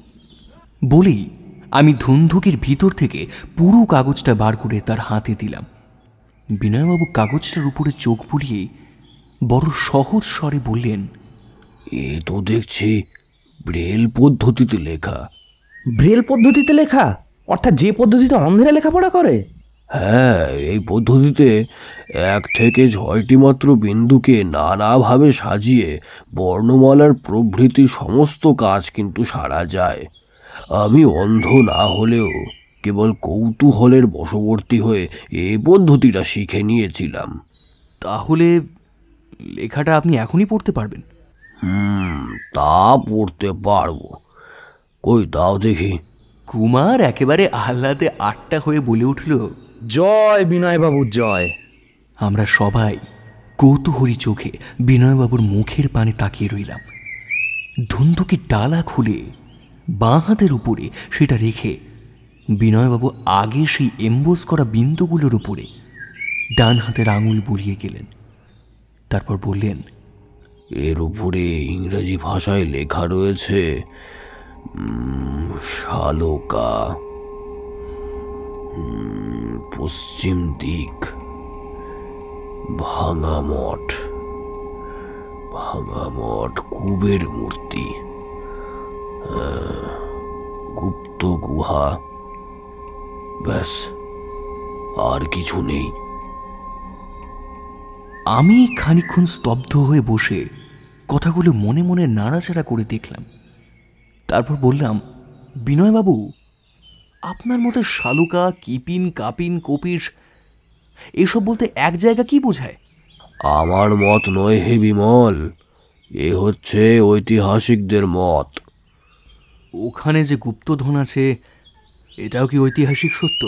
বলেই আমি ধুন্ধুকির ভিতর থেকে পুরো কাগজটা বার করে তার হাতে দিলাম। বিনয়বাবু কাগজটার উপরে চোখ বুলিয়ে বড় সহজ স্বরে বললেন, এ তো দেখছি ব্রেল পদ্ধতিতে লেখা। ব্রেল পদ্ধতিতে লেখা? অর্থাৎ যে পদ্ধতিতে অন্ধেরা লেখাপড়া করে? হ্যাঁ, এই পদ্ধতিতে 1 থেকে 6টি মাত্র বিন্দুকে নানাভাবে সাজিয়ে বর্ণমালার প্রভৃতি সমস্ত কাজ কিন্তু সারা যায়। আমি অন্ধ না হলেও কেবল কৌতূহলের বশবর্তী হয়ে এই পদ্ধতিটা শিখে নিয়েছিলাম। তাহলে লেখাটা আপনি এখনই পড়তে পারবেন? তা পড়তে পারবো। কই দাও দেখি। কুমার একেবারে আহ্লাদে আটটা হয়ে বলে উঠল, জয় বিনয়বাবু জয়। আমরা সবাই কৌতূহলী চোখে বিনয়বাবুর মুখের পানে তাকিয়ে রইলাম। ধুন্ধুকির ডালা খুলে বাঁ হাতের উপরে সেটা রেখে বিনয়বাবু আগে সেই এমবোস করা বিন্দুগুলোর উপরে ডান হাতের আঙুল বুলিয়ে গেলেন। তারপর বললেন, এর উপরে ইংরেজি ভাষায় লেখা রয়েছে শালকা, পশ্চিম দিক। ভাঙা মঠ, ভাঙা মঠ, কুবের মূর্তি, গুপ্ত গুহা, ব্যাস আর কিছু নেই। আমি খানিকক্ষণ স্তব্ধ হয়ে বসে কথাগুলো মনে মনে নাড়াচাড়া করে দেখলাম। তারপর বললাম, বিনয়বাবু, আপনার মতে শালুকা, কিপিন, কাপিন, কপিস এসব বলতে এক জায়গা কি বোঝায়? আমার মত নয় হে বিমল, এ হচ্ছে ঐতিহাসিকদের মত। ওখানে যে গুপ্তধন আছে, এটাও কি ঐতিহাসিক সত্য?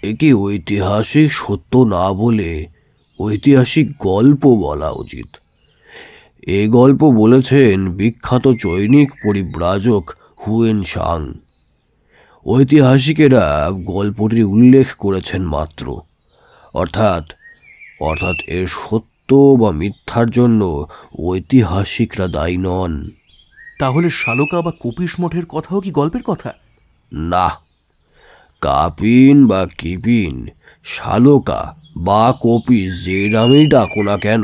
একে ঐতিহাসিক সত্য না বলে ঐতিহাসিক গল্প বলা উচিত। এ গল্প বলেছেন বিখ্যাত চৈনিক পরিব্রাজক হুয়েন সাং। ঐতিহাসিকেরা গল্পটির উল্লেখ করেছেন মাত্র, অর্থাৎ অর্থাৎ এর সত্য বা মিথ্যার জন্য ঐতিহাসিকরা দায়ী নন। তাহলে শালুকা বা কপিস মঠের কথাও কি গল্পের কথা? না, কাপিন বা কিপিন, শালকা বা কপিস যে নামেই ডাকো না কেন,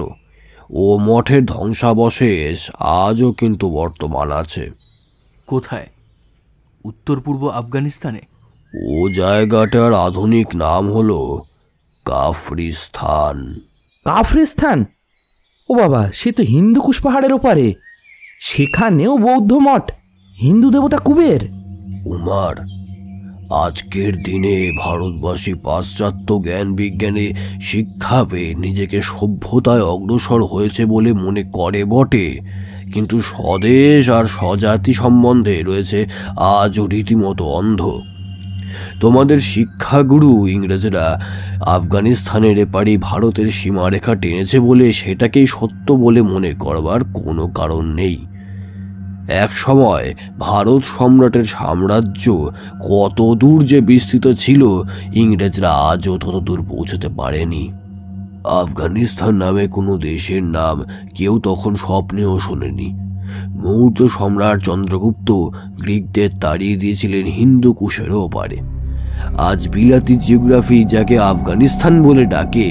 ও মঠের ধ্বংসাবশেষ আজও কিন্তু বর্তমান আছে। কোথায়? উত্তর পূর্ব আফগানিস্তানে? ও জায়গাটার আধুনিক নাম হলো কাফরিস্তান। কাফরিস্তান? ও বাবা, সে তো হিন্দুকুশ পাহাড়ের ওপারে। সেখানেও বৌদ্ধ মঠ, হিন্দু দেবতা কুবের। উমার, আজকের দিনে ভারতবাসী পাশ্চাত্য জ্ঞান বিজ্ঞানে শিক্ষা পেয়ে নিজেকে সভ্যতায় অগ্রসর হয়েছে বলে মনে করে বটে, কিন্তু স্বদেশ আর স্বজাতি সম্বন্ধে রয়েছে আজও রীতিমতো অন্ধ। তোমাদের শিক্ষাগুরু ইংরেজরা আফগানিস্তানের এপারে ভারতের সীমারেখা টেনেছে বলে সেটাকেই সত্য বলে মনে করবার কোনো কারণ নেই। এক সময় ভারত সম্রাটের সাম্রাজ্য কত দূর যে বিস্তৃত ছিল, ইংরেজরা আজও তত দূর পৌঁছতে পারেনি। আফগানিস্তান নামে কোনো দেশের নাম কেউ তখন স্বপ্নেও শোনেনি। মৌর্য সম্রাট চন্দ্রগুপ্ত গ্রিকদের তাড়িয়ে দিয়েছিলেন হিন্দুকুশেরও ওপারে। আজ বিলাতি জিওগ্রাফি যাকে আফগানিস্তান বলে ডাকে,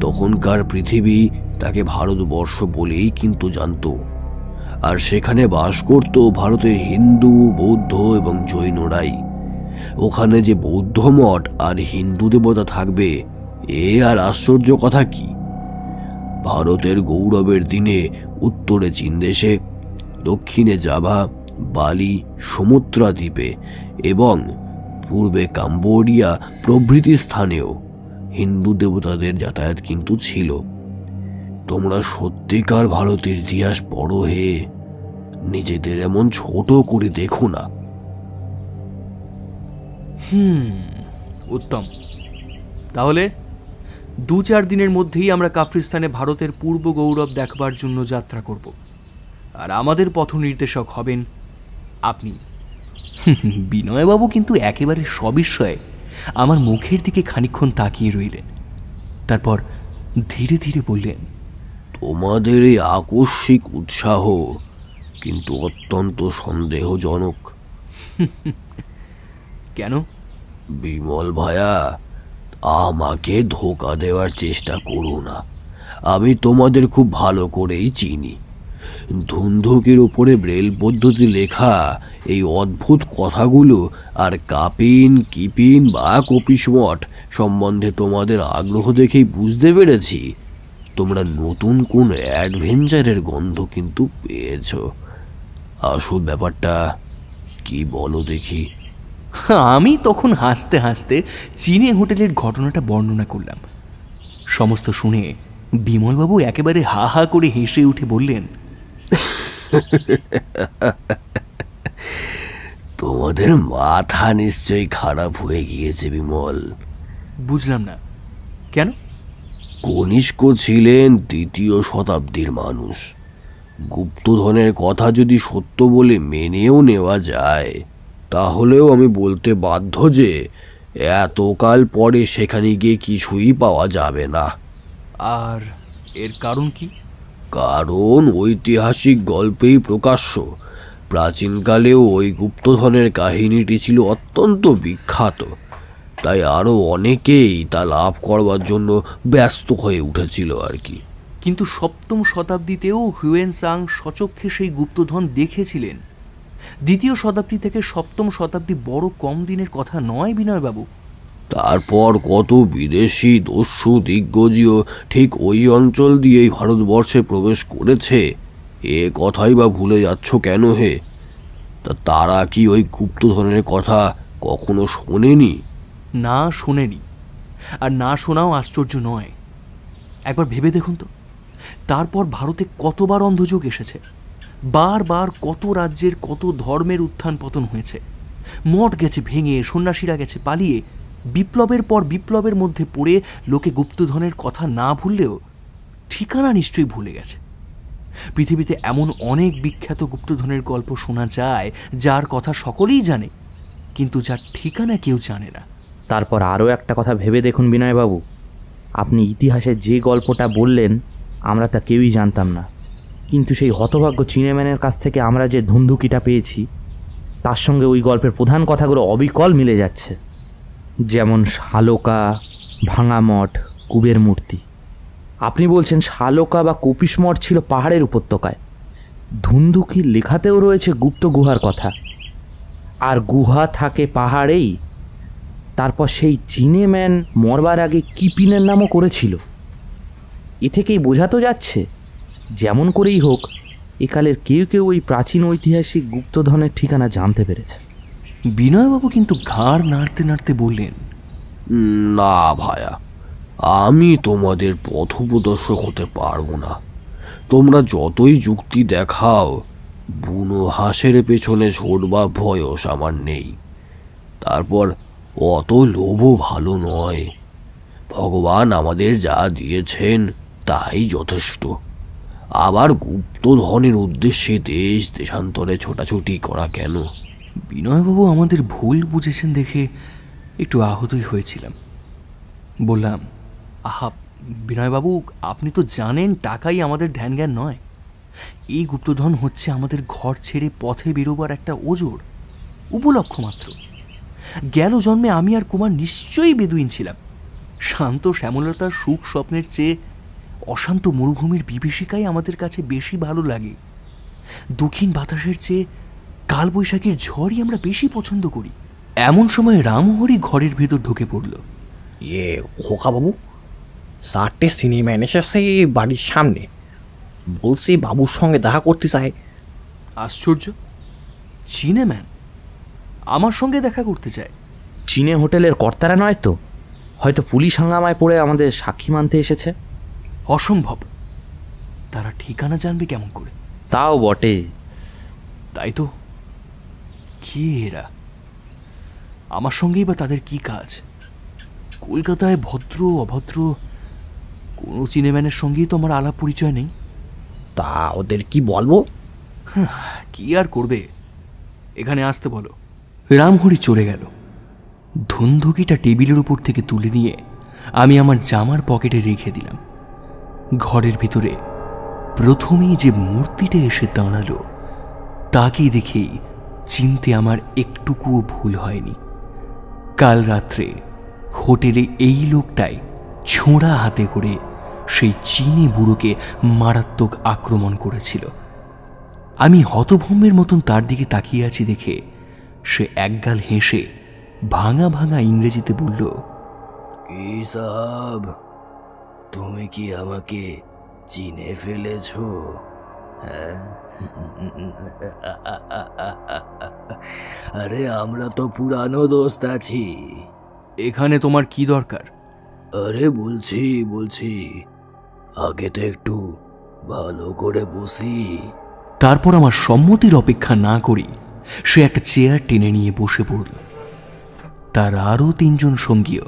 তখনকার পৃথিবী তাকে ভারতবর্ষ বলেই কিন্তু জানত। আর সেখানে বাস করত ভারতের হিন্দু, বৌদ্ধ এবং জৈনরাই। ওখানে যে বৌদ্ধ মঠ আর হিন্দু দেবতা থাকবে, এ আর আশ্চর্য কথা কি? ভারতের গৌরবের দিনে উত্তরে চীন দেশে, দক্ষিণে জাভা, বালি, সুমাত্রা দ্বীপে এবং পূর্বে কাম্বোডিয়া প্রভৃতি স্থানেও হিন্দু দেবতাদের যাতায়াত কিন্তু ছিল। তোমরা সত্যিকার ভারতের ইতিহাস পড়ো হে, নিজেদের এমন ছোট করে দেখো না। উত্তম। তাহলে 2-4 দিনের মধ্যেই আমরা কাফরিস্তানে ভারতের পূর্ব গৌরব দেখবার জন্য যাত্রা করব, আর আমাদের পথ নির্দেশক হবেন আপনি। বিনয়বাবু কিন্তু একেবারে সবিস্ময়ে আমার মুখের দিকে খানিকক্ষণ তাকিয়ে রইলেন। তারপর ধীরে ধীরে বললেন, তোমাদের এই আকস্মিক উৎসাহ কিন্তু অত্যন্ত সন্দেহজনক। কেন? বিমল ভায়া, আমাকে ধোঁকা দেওয়ার চেষ্টা করো না। আমি তোমাদের খুব ভালো করেই চিনি। ধুন্ধুকির উপরে ব্রেল পদ্ধতি লেখা এই অদ্ভুত কথাগুলো আর কাপিন, কিপিন বা কপিস মঠ সম্বন্ধে তোমাদের আগ্রহ দেখেই বুঝতে পেরেছি তোমরা নতুন কোন অ্যাডভেঞ্চারের গন্ধ কিন্তু পেয়েছ। আসল ব্যাপারটা কি বলো দেখি। আমি তখন হাসতে হাসতে চীনে হোটেলের ঘটনাটা বর্ণনা করলাম। সমস্ত শুনে বিমলবাবু একেবারে হা হা করে হেসে উঠে বললেন, তোমাদের মাথা নিশ্চয়ই খারাপ হয়ে গিয়েছে বিমল। বুঝলাম না, কেন? কনিষ্ক ছিলেন 3য় শতাব্দীর মানুষ। গুপ্তধনের কথা যদি সত্য বলে মেনেও নেওয়া যায়, তাহলেও আমি বলতে বাধ্য যে এতকাল পরে সেখানে গিয়ে কিছুই পাওয়া যাবে না। আর এর কারণ কি? কারণ ঐতিহাসিক গল্পেই প্রকাশ্য। প্রাচীনকালেও ওই গুপ্তধনের কাহিনীটি ছিল অত্যন্ত বিখ্যাত। তাই আরও অনেকেই তা লাভ করবার জন্য ব্যস্ত হয়ে উঠেছিল আর কি। কিন্তু সপ্তম শতাব্দীতেও হুয়েন সাং সচক্ষে সেই গুপ্তধন দেখেছিলেন। দ্বিতীয় শতাব্দী থেকে সপ্তম শতাব্দী বড় কম দিনের কথা নয় বিনয়বাবু। তারপর কত বিদেশি দস্যু দিগ্গজীয় ঠিক ওই অঞ্চল দিয়েই ভারতবর্ষে প্রবেশ করেছে, এ কথাই বা ভুলে যাচ্ছ কেন হে? তারা কি ওই গুপ্তধনের কথা কখনো শোনেনি? না শোনেনি, আর না শোনাও আশ্চর্য নয়। একবার ভেবে দেখুন তো, তারপর ভারতে কতবার অন্ধযোগ এসেছে, বারবার কত রাজ্যের কত ধর্মের উত্থান পতন হয়েছে, মঠ গেছে ভেঙে, সন্ন্যাসীরা গেছে পালিয়ে, বিপ্লবের পর বিপ্লবের মধ্যে পড়ে লোকে গুপ্তধনের কথা না ভুললেও ঠিকানা নিশ্চয়ই ভুলে গেছে। পৃথিবীতে এমন অনেক বিখ্যাত গুপ্তধনের গল্প শোনা যায় যার কথা সকলেই জানে, কিন্তু যার ঠিকানা কেউ জানে না। তারপর আরও একটা কথা ভেবে দেখুন বিনয়বাবু, আপনি ইতিহাসে যে গল্পটা বললেন আমরা তা কেউই জানতাম না, কিন্তু সেই হতভাগ্য চিনেম্যানের কাছ থেকে আমরা যে ধুন্ধুকিটা পেয়েছি তার সঙ্গে ওই গল্পের প্রধান কথাগুলো অবিকল মিলে যাচ্ছে। যেমন শালকা, ভাঙা মঠ, কুবের মূর্তি। আপনি বলছেন শালকা বা কপিস মঠ ছিল পাহাড়ের উপত্যকায়। ধুন্ধুকির লেখাতেও রয়েছে গুপ্ত গুহার কথা, আর গুহা থাকে পাহাড়েই। তারপর সেই চিনেম্যান মরবার আগে কিপিনের নামও করেছিল। এ থেকেই বোঝাতো যাচ্ছে যেমন করেই হোক একালের কেউ কেউ ওই প্রাচীন ঐতিহাসিক গুপ্তধনের ঠিকানা জানতে পেরেছে। বিনয়বাবু কিন্তু ঘাড় নাড়তে নাড়তে বললেন, না ভায়া, আমি তোমাদের পথপ্রদর্শক হতে পারবো না। তোমরা যতই যুক্তি দেখাও, বুনো হাঁসের পেছনে ছোটবা বয়স আমার নেই। তারপর অত লোভও ভালো নয়। ভগবান আমাদের যা দিয়েছেন তাই যথেষ্ট। আবার গুপ্তধনের উদ্দেশ্যে দেশ দেশান্তরে ছোটাছুটি করা কেন? বিনয়বাবু আমাদের ভুল বুঝেছেন দেখে একটু আহতই হয়েছিলাম। বললাম, আহা বিনয়বাবু, আপনি তো জানেন টাকাই আমাদের ধ্যান জ্ঞান নয়। এই গুপ্তধন হচ্ছে আমাদের ঘর ছেড়ে পথে বেরোবার একটা ওজোর, উপলক্ষ মাত্র। গেল জন্মে আমি আর কুমার নিশ্চয়ই বেদুইন ছিলাম। শান্ত শ্যামলতার সুখ স্বপ্নের চেয়ে অশান্ত মরুভূমির বিভীষিকাই আমাদের কাছে বেশি ভালো লাগে। দক্ষিণ বাতাসের চেয়ে কালবৈশাখীর ঝড়ই আমরা বেশি পছন্দ করি। এমন সময় রামহরি ঘরের ভেতর ঢুকে পড়ল। খোকা বাবু, 4টে সিনেমা এসেছে বাড়ির সামনে, বলছি বাবুর সঙ্গে দেখা করতে চায়। আশ্চর্য, চিনেম্যান আমার সঙ্গে দেখা করতে চায়? চীনে হোটেলের কর্তারা নয় তো? হয়তো পুলিশ হাঙ্গামায় পড়ে আমাদের সাক্ষী মানতে এসেছে। অসম্ভব, তারা ঠিকানা জানবে কেমন করে? তাও বটে। তাই তো, কে এরা? আমার সঙ্গেই বা তাদের কি কাজ? কলকাতায় ভদ্র অভদ্র কোনো চিনেম্যানের সঙ্গেই তো আমার আলাপ পরিচয় নেই। তা ওদের কি বলবো? কি আর করবে, এখানে আসতে বলো। রামহরি চলে গেল। ধুন্ধুকিটা টেবিলের উপর থেকে তুলে নিয়ে আমি আমার জামার পকেটে রেখে দিলাম। ঘরের ভিতরে প্রথমেই যে মূর্তিটা এসে দাঁড়ালো তাকে দেখেই চিনতে আমার একটুকুও ভুল হয়নি। কাল রাত্রে হোটেলে এই লোকটাই ছোঁড়া হাতে করে সেই চীনি বুড়োকে মারাত্মক আক্রমণ করেছিল। আমি হতভম্বের মতন তার দিকে তাকিয়ে আছি দেখে সে একগাল হেসে ভাঙা ভাঙা ইংরেজিতে বলল, কি সাব, তুমি কি আমাকে চিনে ফেলেছ? হ্যাঁ, আরে আমরা তো পুরানো দোস্ত আছি। এখানে তোমার কি দরকার? আরে বলছি আগে তো একটু ভালো করে বসি। তারপর আমার সম্মতির অপেক্ষা না করি সে একটা চেয়ার টেনে নিয়ে বসে পড়ল। তার আরও 3 জন সঙ্গীও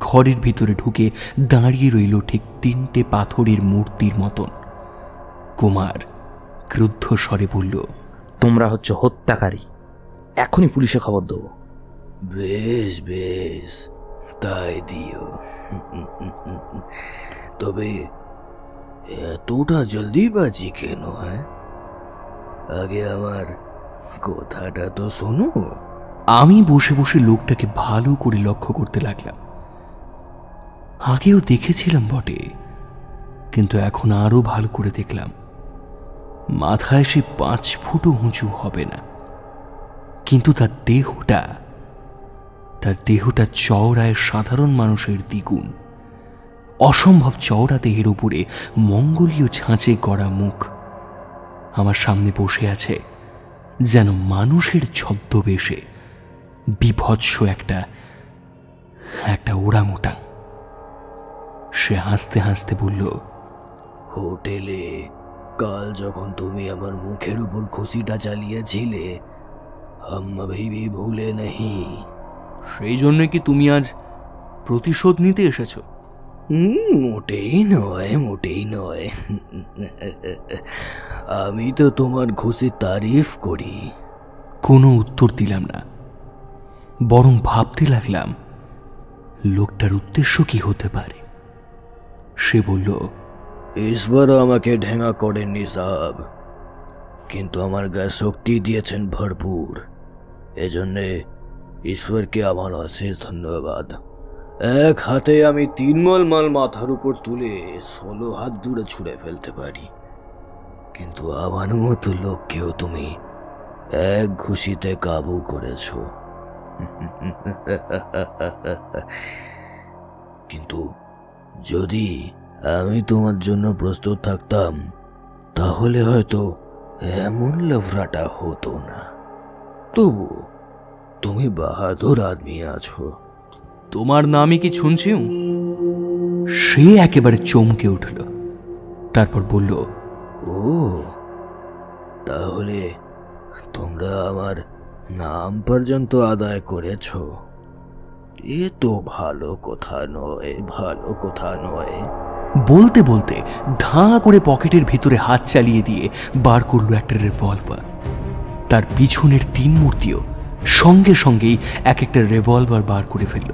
ঘরের ভিতরে ঢুকে দাঁড়িয়ে রইল ঠিক 3টে পাথরের মূর্তির মতন। কুমার ক্রুদ্ধ স্বরে বলল, তোমরা হচ্ছে হত্যাকারী, এখনই পুলিশে খবর দেবো। বেশ তাই দিও। তবে এতটা জলদিবাজি কেন? হ্যাঁ, আগে আমার কথাটা তো শোনো। আমি বসে বসে লোকটাকে ভালো করে লক্ষ্য করতে লাগলাম। আগেও দেখেছিলাম বটে, কিন্তু এখন আরো ভালো করে দেখলাম। মাথায় সে 5 ফুটও উঁচু হবে না, কিন্তু তার দেহটা চওড়ায় সাধারণ মানুষের দ্বিগুণ। অসম্ভব চওড়া দেহের উপরে মঙ্গলীয় ছাঁচে গড়া মুখ। আমার সামনে বসে আছে যেন মানুষের ছদ্মবেশে বিভৎস একটা ওরাংওটাং। সে হাসতে হাসতে বলল, হোটেলে কাল যখন তুমি আমার মুখের উপর খুশিটা চালিয়েছিলে, हम अभी भी भूले नहीं। সেই জন্য কি তুমি আজ প্রতিশোধ নিতে এসেছো? মোটেই নয়। আমি তো তোমার খুশি তারিফ করি। কোনো উত্তর দিলাম না, বরং ভাবতে লাগলাম লোকটার উদ্দেশ্য কি হতে পারে। সে বলল, ঈশ্বর আমাকে ঢেঙা করেননি সাহেব, কিন্তু আমার গায়ে শক্তি দিয়েছেন ভরপুর। এজন্যে ঈশ্বরকে আমার অশেষ ধন্যবাদ। এক হাতে আমি 3 মল মাল মাথার উপর তুলে 16 হাত দূরে ছুঁড়ে ফেলতে পারি, কিন্তু আমার মতো লোককেও তুমি এক ঘুষিতে কাবু করেছ। কিন্তু যদি আমি তোমার জন্য প্রস্তুত থাকতাম, তাহলে হয়তো এমন লফড়াটা হতো না। তবু তুমি বাহাদুর আদমি আছো। তোমার নামই কি শুনছি? সে একেবারে চমকে উঠল, তারপর বলল, ও, তাহলে তোমরা আমার নাম পর্যন্ত আদায় করেছ। এ তো ভালো কথা নয়। বলতে বলতে ধাঁ করে পকেটের ভিতরে হাত চালিয়ে দিয়ে বার করলো একটা রিভলভার। তার পিছনের 3 মূর্তিও সঙ্গে সঙ্গেই এক একটা রিভলভার বার করে ফেলল।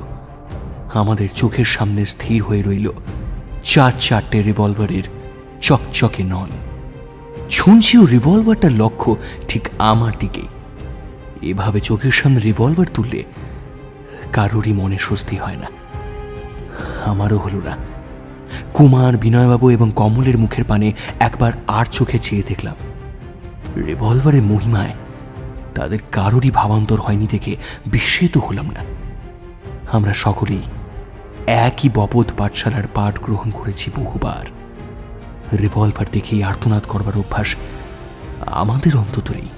আমাদের চোখের সামনে স্থির হয়ে রইল 4-4টে রিভলভারের চকচকে নল। শুনছিও রিভলভারটার লক্ষ্য ঠিক আমার দিকে। এভাবে চোখের সামনে রিভলভার তুললে কারোরই মনে স্বস্তি হয় না, আমারও হলো না। কুমার, বিনয়বাবু এবং কমলের মুখের পানে একবার আর চোখে চেয়ে দেখলাম। রিভলভারের মহিমায় তাদের কারোরই ভাবান্তর হয়নি দেখে বিস্মিত হলাম না। আমরা সকলেই একই বপদ পাঠশালার পাঠ গ্রহণ করেছি বহুবার। রিভলভার দেখেই আর্তনাদ করবার অভ্যাস আমাদের অন্তত নেই।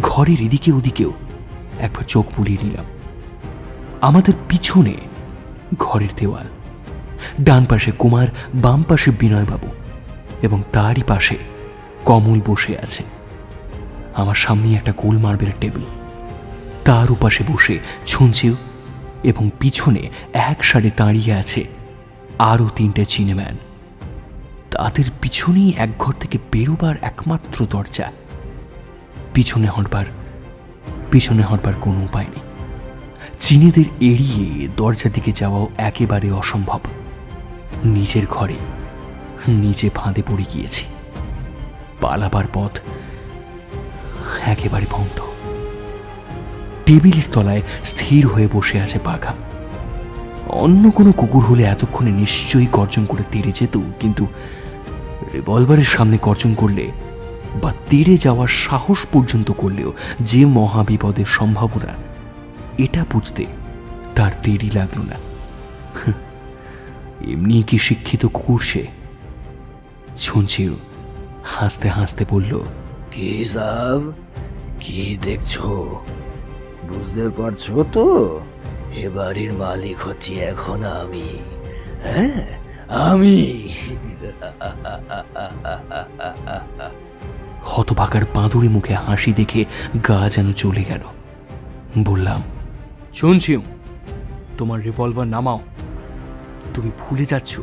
ঘরের এদিকে ওদিকেও একবার চোখ বুলিয়ে নিলাম। আমাদের পিছনে ঘরের দেওয়াল, ডান পাশে কুমার, বাম পাশে বিনয়বাবু এবং তারই পাশে কমল বসে আছে। আমার সামনেই একটা গোল মার্বেলের টেবিল, তার উপাশে বসে ছুঁচিও এবং পিছনে একসাথে দাঁড়িয়ে আছে আরও 3টে চিনেম্যান। তাদের পিছনেই এক ঘর থেকে বেরোবার একমাত্র দরজা। পিছনে হটবার কোনো উপায় নেই। চীনেদের এড়িয়ে দরজা দিকে যাওয়াও একেবারে অসম্ভব। নিজের ঘরে নিজে ফাঁদে পড়ে গিয়েছি। পালাবার পথ একেবারে বন্ধ। টেবিলের তলায় স্থির হয়ে বসে আছে বাঘা। অন্য কোনো কুকুর হলে এতক্ষণে নিশ্চয়ই গর্জন করে তেড়ে যেত, কিন্তু রিভলভারের সামনে গর্জন করলে বা তেড়ে যাওয়ার সাহস পর্যন্ত করলেও যে মহাবিপদের সম্ভাবনা, এটা বুঝতে তার দেরি লাগল না। এমনি কি শিক্ষিত কুকুর সে? শুনছিও হাসতে হাসতে বলল, কি সাব, কি দেখছো? বুঝতে পারছো তো, এ বাড়ির মালিক হচ্ছি এখন আমি। হ্যাঁ, আমি। হতভাগার বাঁদুড়ি মুখে হাসি দেখে গা যেন চলে গেল। বললাম, শুনছি, তোমার রিভলভার নামাও। তুমি ভুলে যাচ্ছ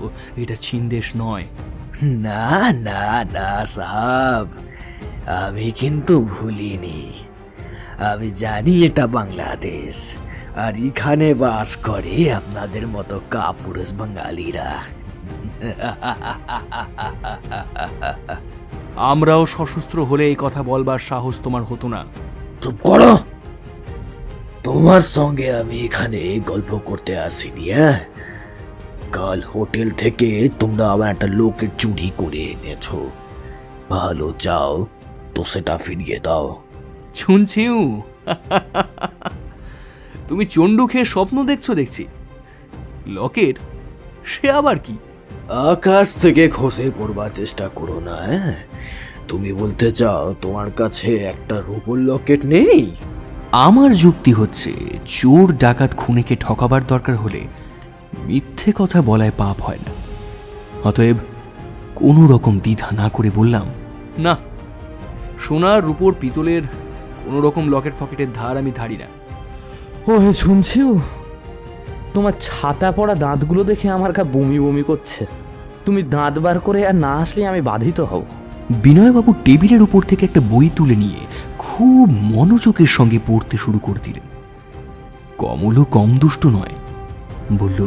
এটা চীন দেশ নয়। না না না সাব, আমি কিন্তু ভুলিনি। আমি জানি এটা বাংলাদেশ, আর এখানে বাস করে আপনাদের মতো কাপুরুষ বাঙালিরা। আমরাও সশস্ত্র হলে এই কথা বলবার সাহস তোমার হতো না। চুপ করো। তোমার সঙ্গে আমি এখানে গল্প করতে আসিনি। কাল হোটেল থেকে তোমরা আবার একটা লোকের চুরি করে এনেছো। ভালো চাও তো সেটা ফিরিয়ে দাও। শুনছিউ, তুমি চন্ডু খেয়ে স্বপ্ন দেখছো দেখছি। লকেট সে আবার কি? আকাশ থেকে খসে পড়বার চেষ্টা করো না। তুমি বলতে চাও তোমার কাছে একটা রূপোর লকেট নেই? আমার যুক্তি হচ্ছে, চোর ডাকাত খুনিকে ঠকাবার দরকার হলে মিথ্যে কথা বলায় পাপ হয় না। অতএব কোনো রকম দ্বিধা না করে বললাম, না, সোনার রূপোর পিতলের কোনো রকম লকেট ফকেটের ধার আমি ধারি না। ও হে শুনছিও, তোমার ছাতা পড়া দাঁতগুলো দেখে আমার গা বমি বমি করছে। তুমি দাঁত বার করে আর না আসলে আমি বাধিত হব। বিনয়বাবু টেবিলের উপর থেকে একটা বই তুলে নিয়ে খুব মনোযোগের সঙ্গে পড়তে শুরু করে দিলেন। কমলও কম দুষ্ট নয়, বলল,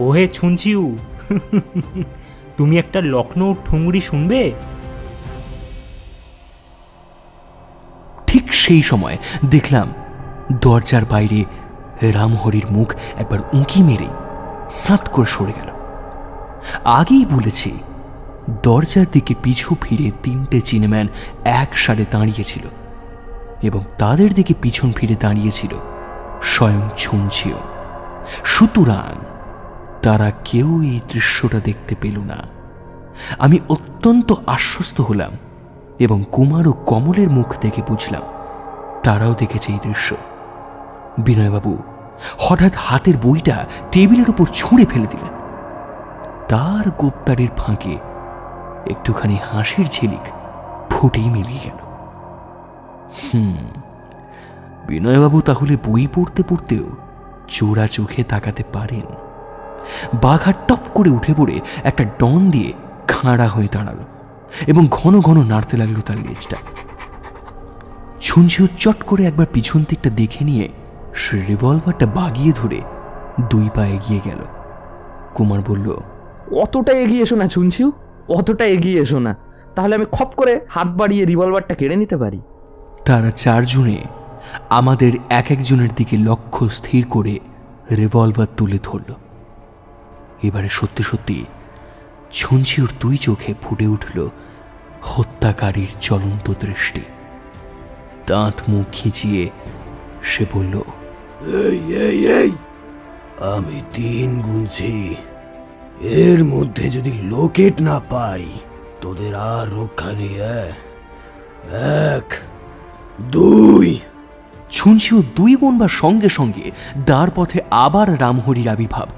ওহে শুনছিউ, তুমি একটা লখনৌ ঠুংরি শুনবে? ঠিক সেই সময় দেখলাম দরজার বাইরে রামহরির মুখ একবার উঁকি মেরে সাত করে সরে গেল। আগেই বলেছি, দরজার দিকে পিছু ফিরে 3টে চিনেম্যান এক সারে দাঁড়িয়েছিল এবং তাদের দিকে পিছন ফিরে দাঁড়িয়েছিল স্বয়ং ছুঁচিও। সুতরাং তারা কেউ এই দৃশ্যটা দেখতে পেল না। আমি অত্যন্ত আশ্বস্ত হলাম এবং কুমার ও কমলের মুখ দেখে বুঝলাম তারাও দেখেছে এই দৃশ্য। বিনয়বাবু হঠাৎ হাতের বইটা টেবিলের উপর ছুঁড়ে ফেলে দিলেন। তার গোপ্তারির ফাঁকে একটুখানি হাসির ঝিলিক ফুটেই মিলিয়ে গেল। বিনয়বাবু তাহলে বই পড়তে পড়তেও চোরা চোখে তাকাতে পারেন। বাঘা টপ করে উঠে পড়ে একটা ডন দিয়ে খাঁড়া হয়ে দাঁড়ালো এবং ঘন ঘন নাড়তে লাগলো তার লেজটা। ছুঁচিও চট করে একবার পিছন দিকটা দেখে নিয়ে সে রিভলভারটা বাগিয়ে ধরে 2 পা এগিয়ে গেল। কুমার বলল, অতটা এগিয়ে এসো না শুনছিও, অতটা এগিয়ে এসো না, তাহলে আমি খপ করে হাত বাড়িয়ে রিভলভারটা কেড়ে নিতে পারি। তারা 4 জনে আমাদের এক একজনের দিকে লক্ষ্য স্থির করে রিভলভার তুলে ধরল। এবারে সত্যি সত্যি ছুঁচিওর 2 চোখে ফুটে উঠল হত্যাকারীর জ্বলন্ত দৃষ্টি। দাঁত মুখ খিচিয়ে সে বলল, এই আমি 3 গুনছি। এর মধ্যে যদি লকেট না পাই তোদের আর রক্ষা নেই। 1, 2। ছুঁচিও 2 গুনবার সঙ্গে সঙ্গে দ্বার পথে আবার রামহরির আবির্ভাব।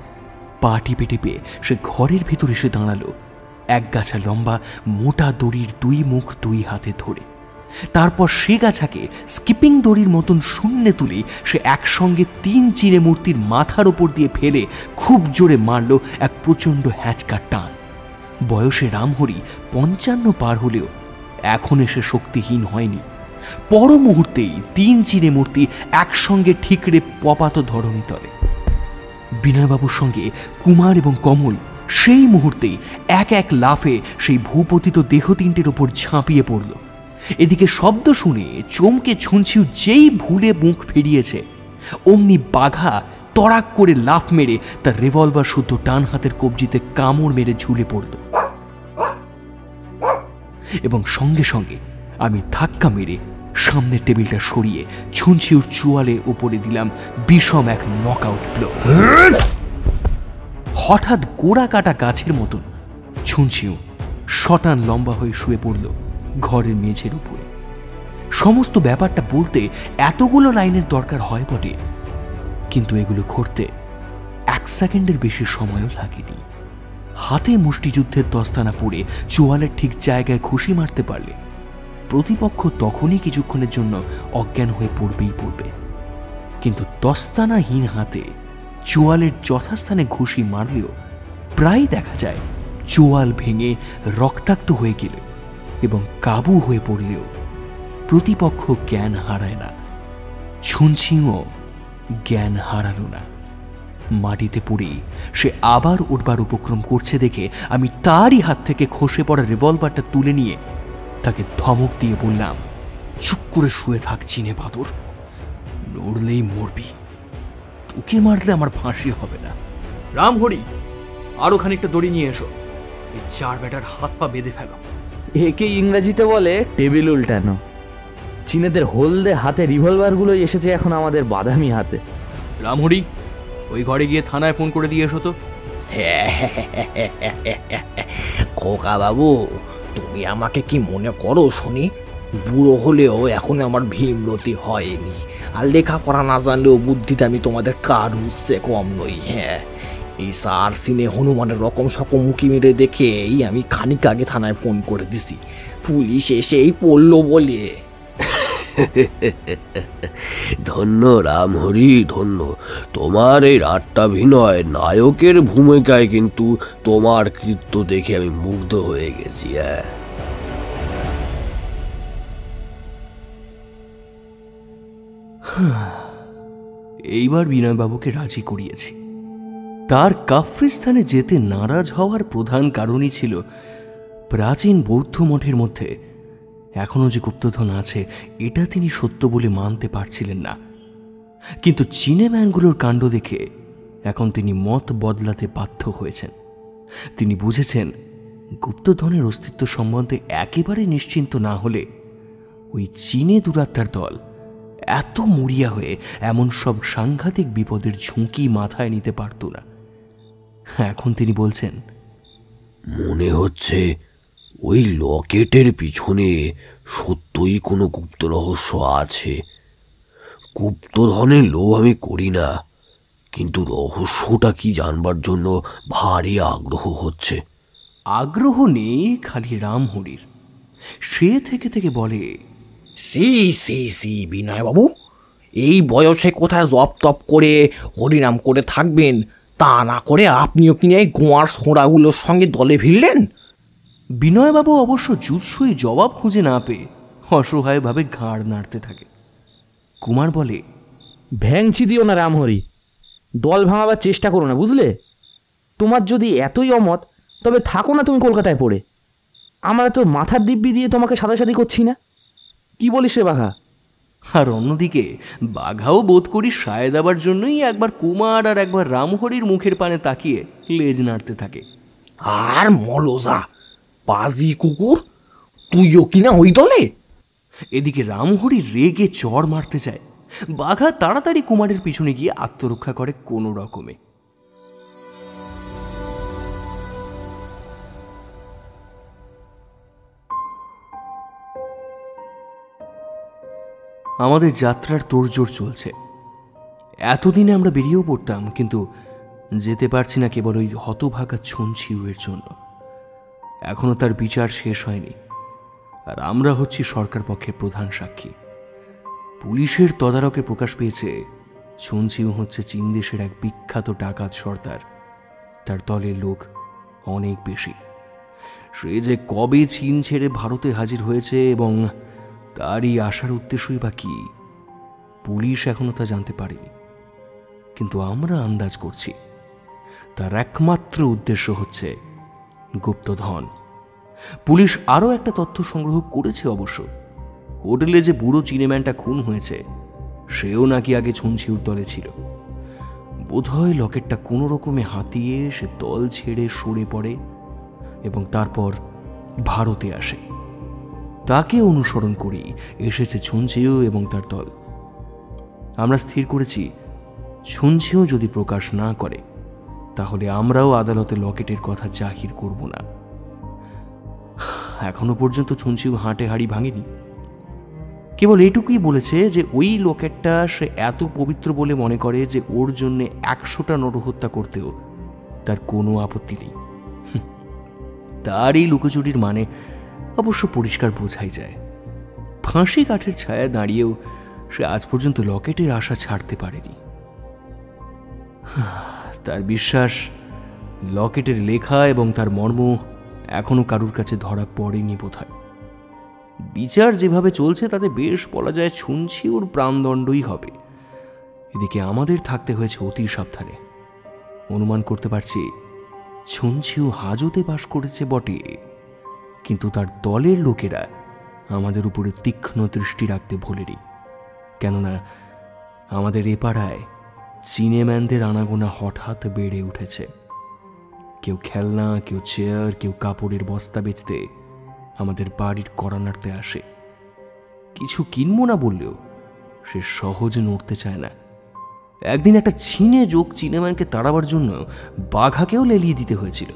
পা টিপে টিপে সে ঘরের ভেতর এসে দাঁড়ালো, এক গাছা লম্বা মোটা দড়ির 2 মুখ 2 হাতে ধরে। তারপর সে গাছাকে স্কিপিং দড়ির মতন শূন্যে তুলে সে একসঙ্গে 3 চিনে মূর্তির মাথার ওপর দিয়ে ফেলে খুব জোরে মারল এক প্রচণ্ড হ্যাঁচকা টান। বয়সে রামহরি 55 পার হলেও এখন এসে শক্তিহীন হয়নি। পর মুহূর্তেই 3 চিনে মূর্তি একসঙ্গে ঠিকরে পপাত ধরণী তলে। বিনয়বাবুর সঙ্গে কুমার এবং কমল সেই মুহূর্তেই এক এক লাফে সেই ভূপতিত দেহ 3টের ওপর ঝাঁপিয়ে পড়ল। এদিকে শব্দ শুনে চমকে ছুঁচিও যেই ভুলে মুখ ফিরিয়েছে, অমনি বাঘা তড়াক করে লাফ মেরে তার রিভলভার শুদ্ধ ডান হাতের কবজিতে কামড় মেরে ঝুলে পড়ল এবং সঙ্গে সঙ্গে আমি ধাক্কা মেরে সামনের টেবিলটা সরিয়ে ছুঁচিওর চোয়ালে উপরে দিলাম বিষম এক নকআউট ব্লো। হঠাৎ গোড়া কাটা গাছের মতন ছুঁচিও শটান লম্বা হয়ে শুয়ে পড়ল ঘরের মেঝের উপরে। সমস্ত ব্যাপারটা বলতে এতগুলো লাইনের দরকার হয় বটে, কিন্তু এগুলো করতে 1 সেকেন্ডের বেশি সময়ও লাগেনি। হাতে মুষ্টিযুদ্ধের দস্তানা পড়ে চোয়ালের ঠিক জায়গায় ঘুষি মারতে পারলে প্রতিপক্ষ তখনই কিছুক্ষণের জন্য অজ্ঞান হয়ে পড়বেই পড়বে, কিন্তু দস্তানাহীন হাতে চোয়ালের যথাস্থানে ঘুষি মারলেও প্রায় দেখা যায় চোয়াল ভেঙে রক্তাক্ত হয়ে গেল এবং কাবু হয়ে পড়লেও প্রতিপক্ষ জ্ঞান হারায় না। ছুঁচিও জ্ঞান হারালো না। মাটিতে পড়ে সে আবার উঠবার উপক্রম করছে দেখে আমি তারই হাত থেকে খসে পড়া রিভলভারটা তুলে নিয়ে তাকে ধমক দিয়ে বললাম, চুপ করে শুয়ে থাক চিনে বাদর, নড়লেই মরবি, তোকে মারলে আমার ফাঁসি হবে না। রামহরি, আরো খানিকটা দড়ি নিয়ে এসো, এই চার বেটার হাত পা বেঁধে ফেলো। একে ইংরেজিতে বলে টেবিল উল্টানো। চীনেদের হলদে হাতে রিভলভারগুলোই এসেছে এখন আমাদের বাদামি হাতে। রামহরি, ওই ঘরে গিয়ে থানায় ফোন করে দিয়ে এসো তো। খোকা বাবু, তুমি আমাকে কি মনে করো শুনি? বুড়ো হলেও এখন আমার ভীমরতি হয়নি, আর লেখাপড়া না জানলেও বুদ্ধিতে আমি তোমাদের কারুর সে কম নই। হ্যাঁ, এই সার সিনে হনুমানের রকম সকম মুখি মেরে দেখেই আমি খানিক আগে থানায় ফোন করে দিছি, পুলিশ এসেই পড়লো বলে। ধন্য রামহরি, ধন্য। তোমার এই রাট্টাভিনয় নায়কের ভূমিকায় কিন্তু তোমার কৃত্য দেখে আমি মুগ্ধ হয়ে গেছি। এইবার বিনয়বাবুকে রাজি করিয়েছি। তার কাফরিস্তানে যেতে নারাজ হওয়ার প্রধান কারণই ছিল প্রাচীন বৌদ্ধ মঠের মধ্যে এখনো যে গুপ্তধন আছে এটা তিনি সত্য বলে মানতে পারছিলেন না। কিন্তু চিনেম্যানগুলোর কাণ্ড দেখে এখন তিনি মত বদলাতে বাধ্য হয়েছেন। তিনি বুঝেছেন গুপ্তধনের অস্তিত্ব সম্বন্ধে একেবারে নিশ্চিন্ত না হলে ওই চীনে দুরাত্মার দল এত মরিয়া হয়ে এমন সব সাংঘাতিক বিপদের ঝুঁকি মাথায় নিতে পারত না। এখন তিনি বলছেন, মনে হচ্ছে ওই লকেটের পিছনে সত্যই কোনো গুপ্ত রহস্য আছে। গুপ্তধনের লোভ আমি করি না, কিন্তু রহস্যটা কি জানবার জন্য ভারী আগ্রহ হচ্ছে। আগ্রহ নেই খালি রামহরির। সে থেকে থেকে বলে, সি সি সি বিনয়বাবু, এই বয়সে কোথায় জপ তপ করে হরিনাম করে থাকবেন, তা না করে আপনিও কিনে এই গোয়ার সোঁড়াগুলোর সঙ্গে দলে ভিড়লেন। বিনয়বাবু অবশ্য জুৎসই জবাব খুঁজে না পেয়ে অসহায়ভাবে ঘাড় নাড়তে থাকে। কুমার বলে, ভ্যাংচি দিও না রামহরি, দল ভাঙাবার চেষ্টা করো না, বুঝলে? তোমার যদি এতই অমত তবে থাকো না তুমি কলকাতায় পড়ে। আমরা তো মাথার দিব্যি দিয়ে তোমাকে সাদাসাদি করছি না। কি বলিস রে বাঘা? আর অন্যদিকে বাঘাও বোধ করি সায় দেবার জন্যই একবার কুমার আর একবার রামহরির মুখের পানে তাকিয়ে লেজ নাড়তে থাকে। আর মলজা পাজি কুকুর, তুইও কিনা ওই দলে? এদিকে রামহরি রেগে চড় মারতে চায়। বাঘা তাড়াতাড়ি কুমারের পিছনে গিয়ে আত্মরক্ষা করে কোনো রকমে। আমাদের যাত্রার তোড়জোড় চলছে। এতদিনে আমরা বেরিয়েও পড়তাম, কিন্তু যেতে পারছি না কেবল ওই হতভাগা ছুনছিউয়ের জন্য। এখনো তার বিচার শেষ হয়নি, আর আমরা হচ্ছি সরকার পক্ষের প্রধান সাক্ষী। পুলিশের তদারকে প্রকাশ পেয়েছে ছুনছিউ হচ্ছে চীন দেশের এক বিখ্যাত ডাকাত সর্দার। তার দলের লোক অনেক বেশি। সে যে কবে চীন ছেড়ে ভারতে হাজির হয়েছে এবং তারই আসার উদ্দেশ্যই বা কি, পুলিশ এখনো তা জানতে পারেনি। কিন্তু আমরা আন্দাজ করছি তার একমাত্র উদ্দেশ্য হচ্ছে গুপ্তধন। পুলিশ আরও একটা তথ্য সংগ্রহ করেছে অবশ্য। হোটেলে যে বুড়ো চিনেম্যানটা খুন হয়েছে সেও নাকি আগে ছুনছিউর দলে ছিল। বোধহয় লকেটটা কোনো রকমে হাতিয়ে সে দল ছেড়ে সরে পড়ে এবং তারপর ভারতে আসে। তাকে অনুসরণ করেই এসেছে ছুনছিউ এবং তার দল। আমরা স্থির করেছি ছুনছিউ যদি প্রকাশ না করে তাহলে আমরাও আদালতে লকেটের কথা জাহির করব না। এখনো পর্যন্ত ছুনছিউ হাটে হাড়ি ভাঙেনি। কেবল এটুকুই বলেছে যে ওই লকেটটা সে এত পবিত্র বলে মনে করে যে ওর জন্য 100টা নরহত্যা করতেও তার কোনো আপত্তি নেই। তার এই লুকোচুরির মানে অবশ্য পরিষ্কার বোঝাই যায়। ফাঁসি কাঠের ছায়া দাঁড়িয়েও সে আজ পর্যন্ত লকেটের আশা ছাড়তে পারেনি। তার বিশ্বাস লকেটের লেখা এবং তার মর্ম এখনো কারুর কাছে ধরা পড়েনি বোধহয়। বিচার যেভাবে চলছে তাতে বেশ বলা যায় ছুনছিউর প্রাণদণ্ডই হবে। এদিকে আমাদের থাকতে হয়েছে অতি সাবধানে। অনুমান করতে পারছি ছুনছিউ হাজতে বাস করেছে বটে, কিন্তু তার দলের লোকেরা আমাদের উপরে তীক্ষ্ণ দৃষ্টি রাখতে ভোলেনি। কেননা আমাদের এ পাড়ায় চিনেম্যানদের আনাগোনা হঠাৎ বেড়ে উঠেছে। কেউ খেলনা, কেউ চেয়ার, কেউ কাপড়ের বস্তা বেচতে আমাদের বাড়ির কর্নারতে আসে। কিছু কিনবো না বললেও সে সহজে নড়তে চায় না। একদিন একটা ছিনে যোগ চিনেম্যানকে তাড়াবার জন্য বাঘাকেও লেলিয়ে দিতে হয়েছিল।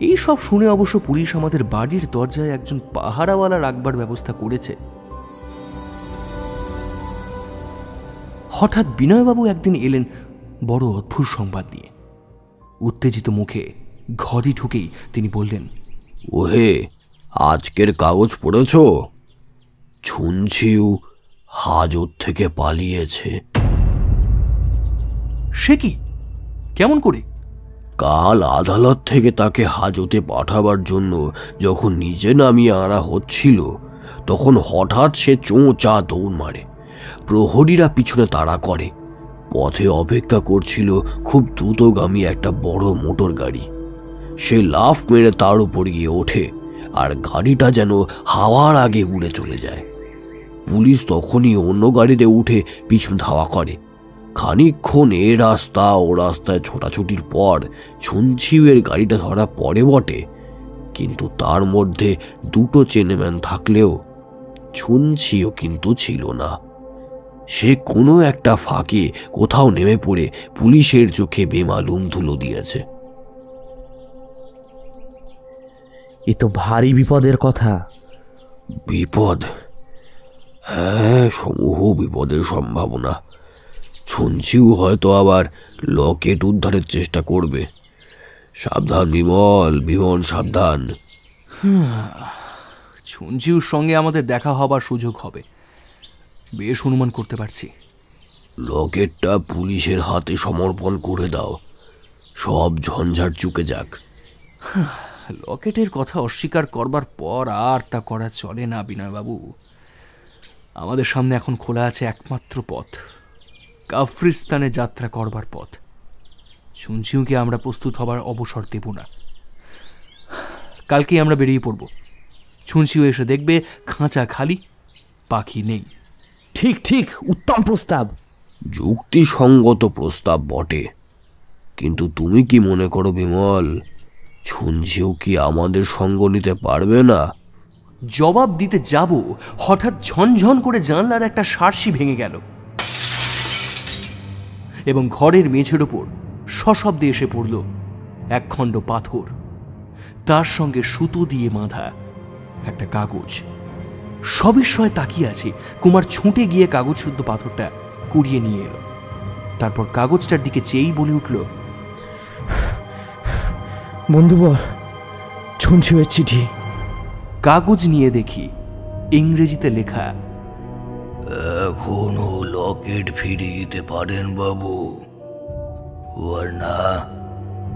এই সব শুনে অবশ্য পুলিশ আমাদের বাড়ির দরজায় একজন পাহারাওয়ালা রাখবার ব্যবস্থা করেছে। হঠাৎ বিনয়বাবু একদিন এলেন বড় অদ্ভুত সংবাদ নিয়ে। উত্তেজিত মুখে ঘরে ঢুকেই তিনি বললেন, ওহে, আজকের কাগজ পড়েছ? ছুনছিউ হাজত থেকে পালিয়েছে। সে কি? কেমন করে? কাল আদালত থেকে তাকে হাজতে পাঠাবার জন্য যখন নিজে নামিয়ে আনা হচ্ছিল, তখন হঠাৎ সে চোঁচা দৌড় মারে। প্রহরীরা পিছনে তাড়া করে। পথে অপেক্ষা করছিল খুব দ্রুতগামী একটা বড় মোটর গাড়ি। সে লাফ মেরে তার উপর গিয়ে ওঠে, আর গাড়িটা যেন হাওয়ার আগে উড়ে চলে যায়। পুলিশ তখনই অন্য গাড়িতে উঠে পিছন ধাওয়া করে। খানিকক্ষণ এ রাস্তা ও রাস্তায় ছোটাছুটির পর ছুনছিউয়ের গাড়িটা ধরা পড়ে বটে, কিন্তু তার মধ্যে দুটো চেনেম্যান থাকলেও ছুনছিও কিন্তু ছিল না। সে কোনো একটা ফাঁকে কোথাও নেমে পড়ে পুলিশের চোখে বেমালুম ধুলো দিয়েছে। এ তো ভারী বিপদের কথা। বিপদ? হ্যাঁ, সমূহ বিপদের সম্ভাবনা। ছুনছিউ হয়তো আবার লকেট উদ্ধারের চেষ্টা করবে। সাবধান বিমল, ভীষণ সাবধান। ছুনছিউর সঙ্গে আমাদের দেখা হবার সুযোগ হবে, বেশ অনুমান করতে পারছি। লকেটটা পুলিশের হাতে সমর্পণ করে দাও, সব ঝঞ্ঝাট চুকে যাক। লকেটের কথা অস্বীকার করবার পর আর তা করা চলে না বিনয়বাবু। আমাদের সামনে এখন খোলা আছে একমাত্র পথ, কাফরিস্তানে যাত্রা করবার পথ। ছুনছিউকে আমরা প্রস্তুত হবার অবসর দেব না। কালকেই আমরা বেরিয়ে পড়ব। ছুনছিউ এসে দেখবে খাঁচা খালি, পাখি নেই। ঠিক ঠিক, উত্তম প্রস্তাব। যুক্তিসঙ্গত প্রস্তাব বটে, কিন্তু তুমি কি মনে করো বিমল, ছুনছিউ কি আমাদের সঙ্গ নিতে পারবে না? জবাব দিতে যাব, হঠাৎ ঝনঝন করে জানলার একটা সার্সি ভেঙে গেল এবং ঘরের মেঝের ওপর সশব্দে এসে পড়ল একখণ্ড পাথর, তার সঙ্গে সুতো দিয়ে বাঁধা একটা কাগজ। সবিস্ময়ে তাকিয়ে আছে। কুমার ছুটে গিয়ে কাগজ শুদ্ধ পাথরটা কুড়িয়ে নিয়ে এলো। তারপর কাগজটার দিকে চেয়েই বলে উঠল, বন্ধুবর, ছুনছিউয়ের চিঠি। কাগজ নিয়ে দেখি ইংরেজিতে লেখা, এখনো লকেট ফিরিয়ে দিতে পারেন বাবু,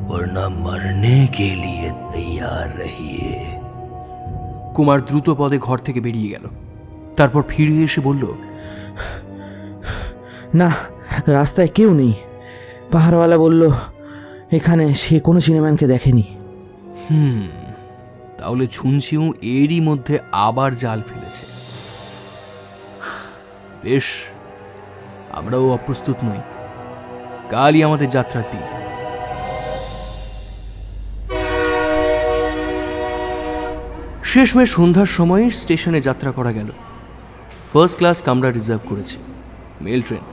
वरना मरने के लिए तैयार रहिए। কুমার দ্রুত পদে ঘর থেকে বেরিয়ে গেল। তারপর ফিরে এসে বলল, না, রাস্তায় কেউ নেই। পাহাড়ওয়ালা বলল এখানে সে কোনো সিনেম্যানকে দেখেনি। তাহলে ছুনছিউ এরই মধ্যে আবার জাল ফেলেছে। বেশ, আমরাও অপ্রস্তুত নই। কালই আমাদের যাত্রার দিন। শেষমেশ সন্ধ্যার সময় স্টেশনে যাত্রা করা গেল। ফার্স্ট ক্লাস কামরা রিজার্ভ করেছি, মেল ট্রেন।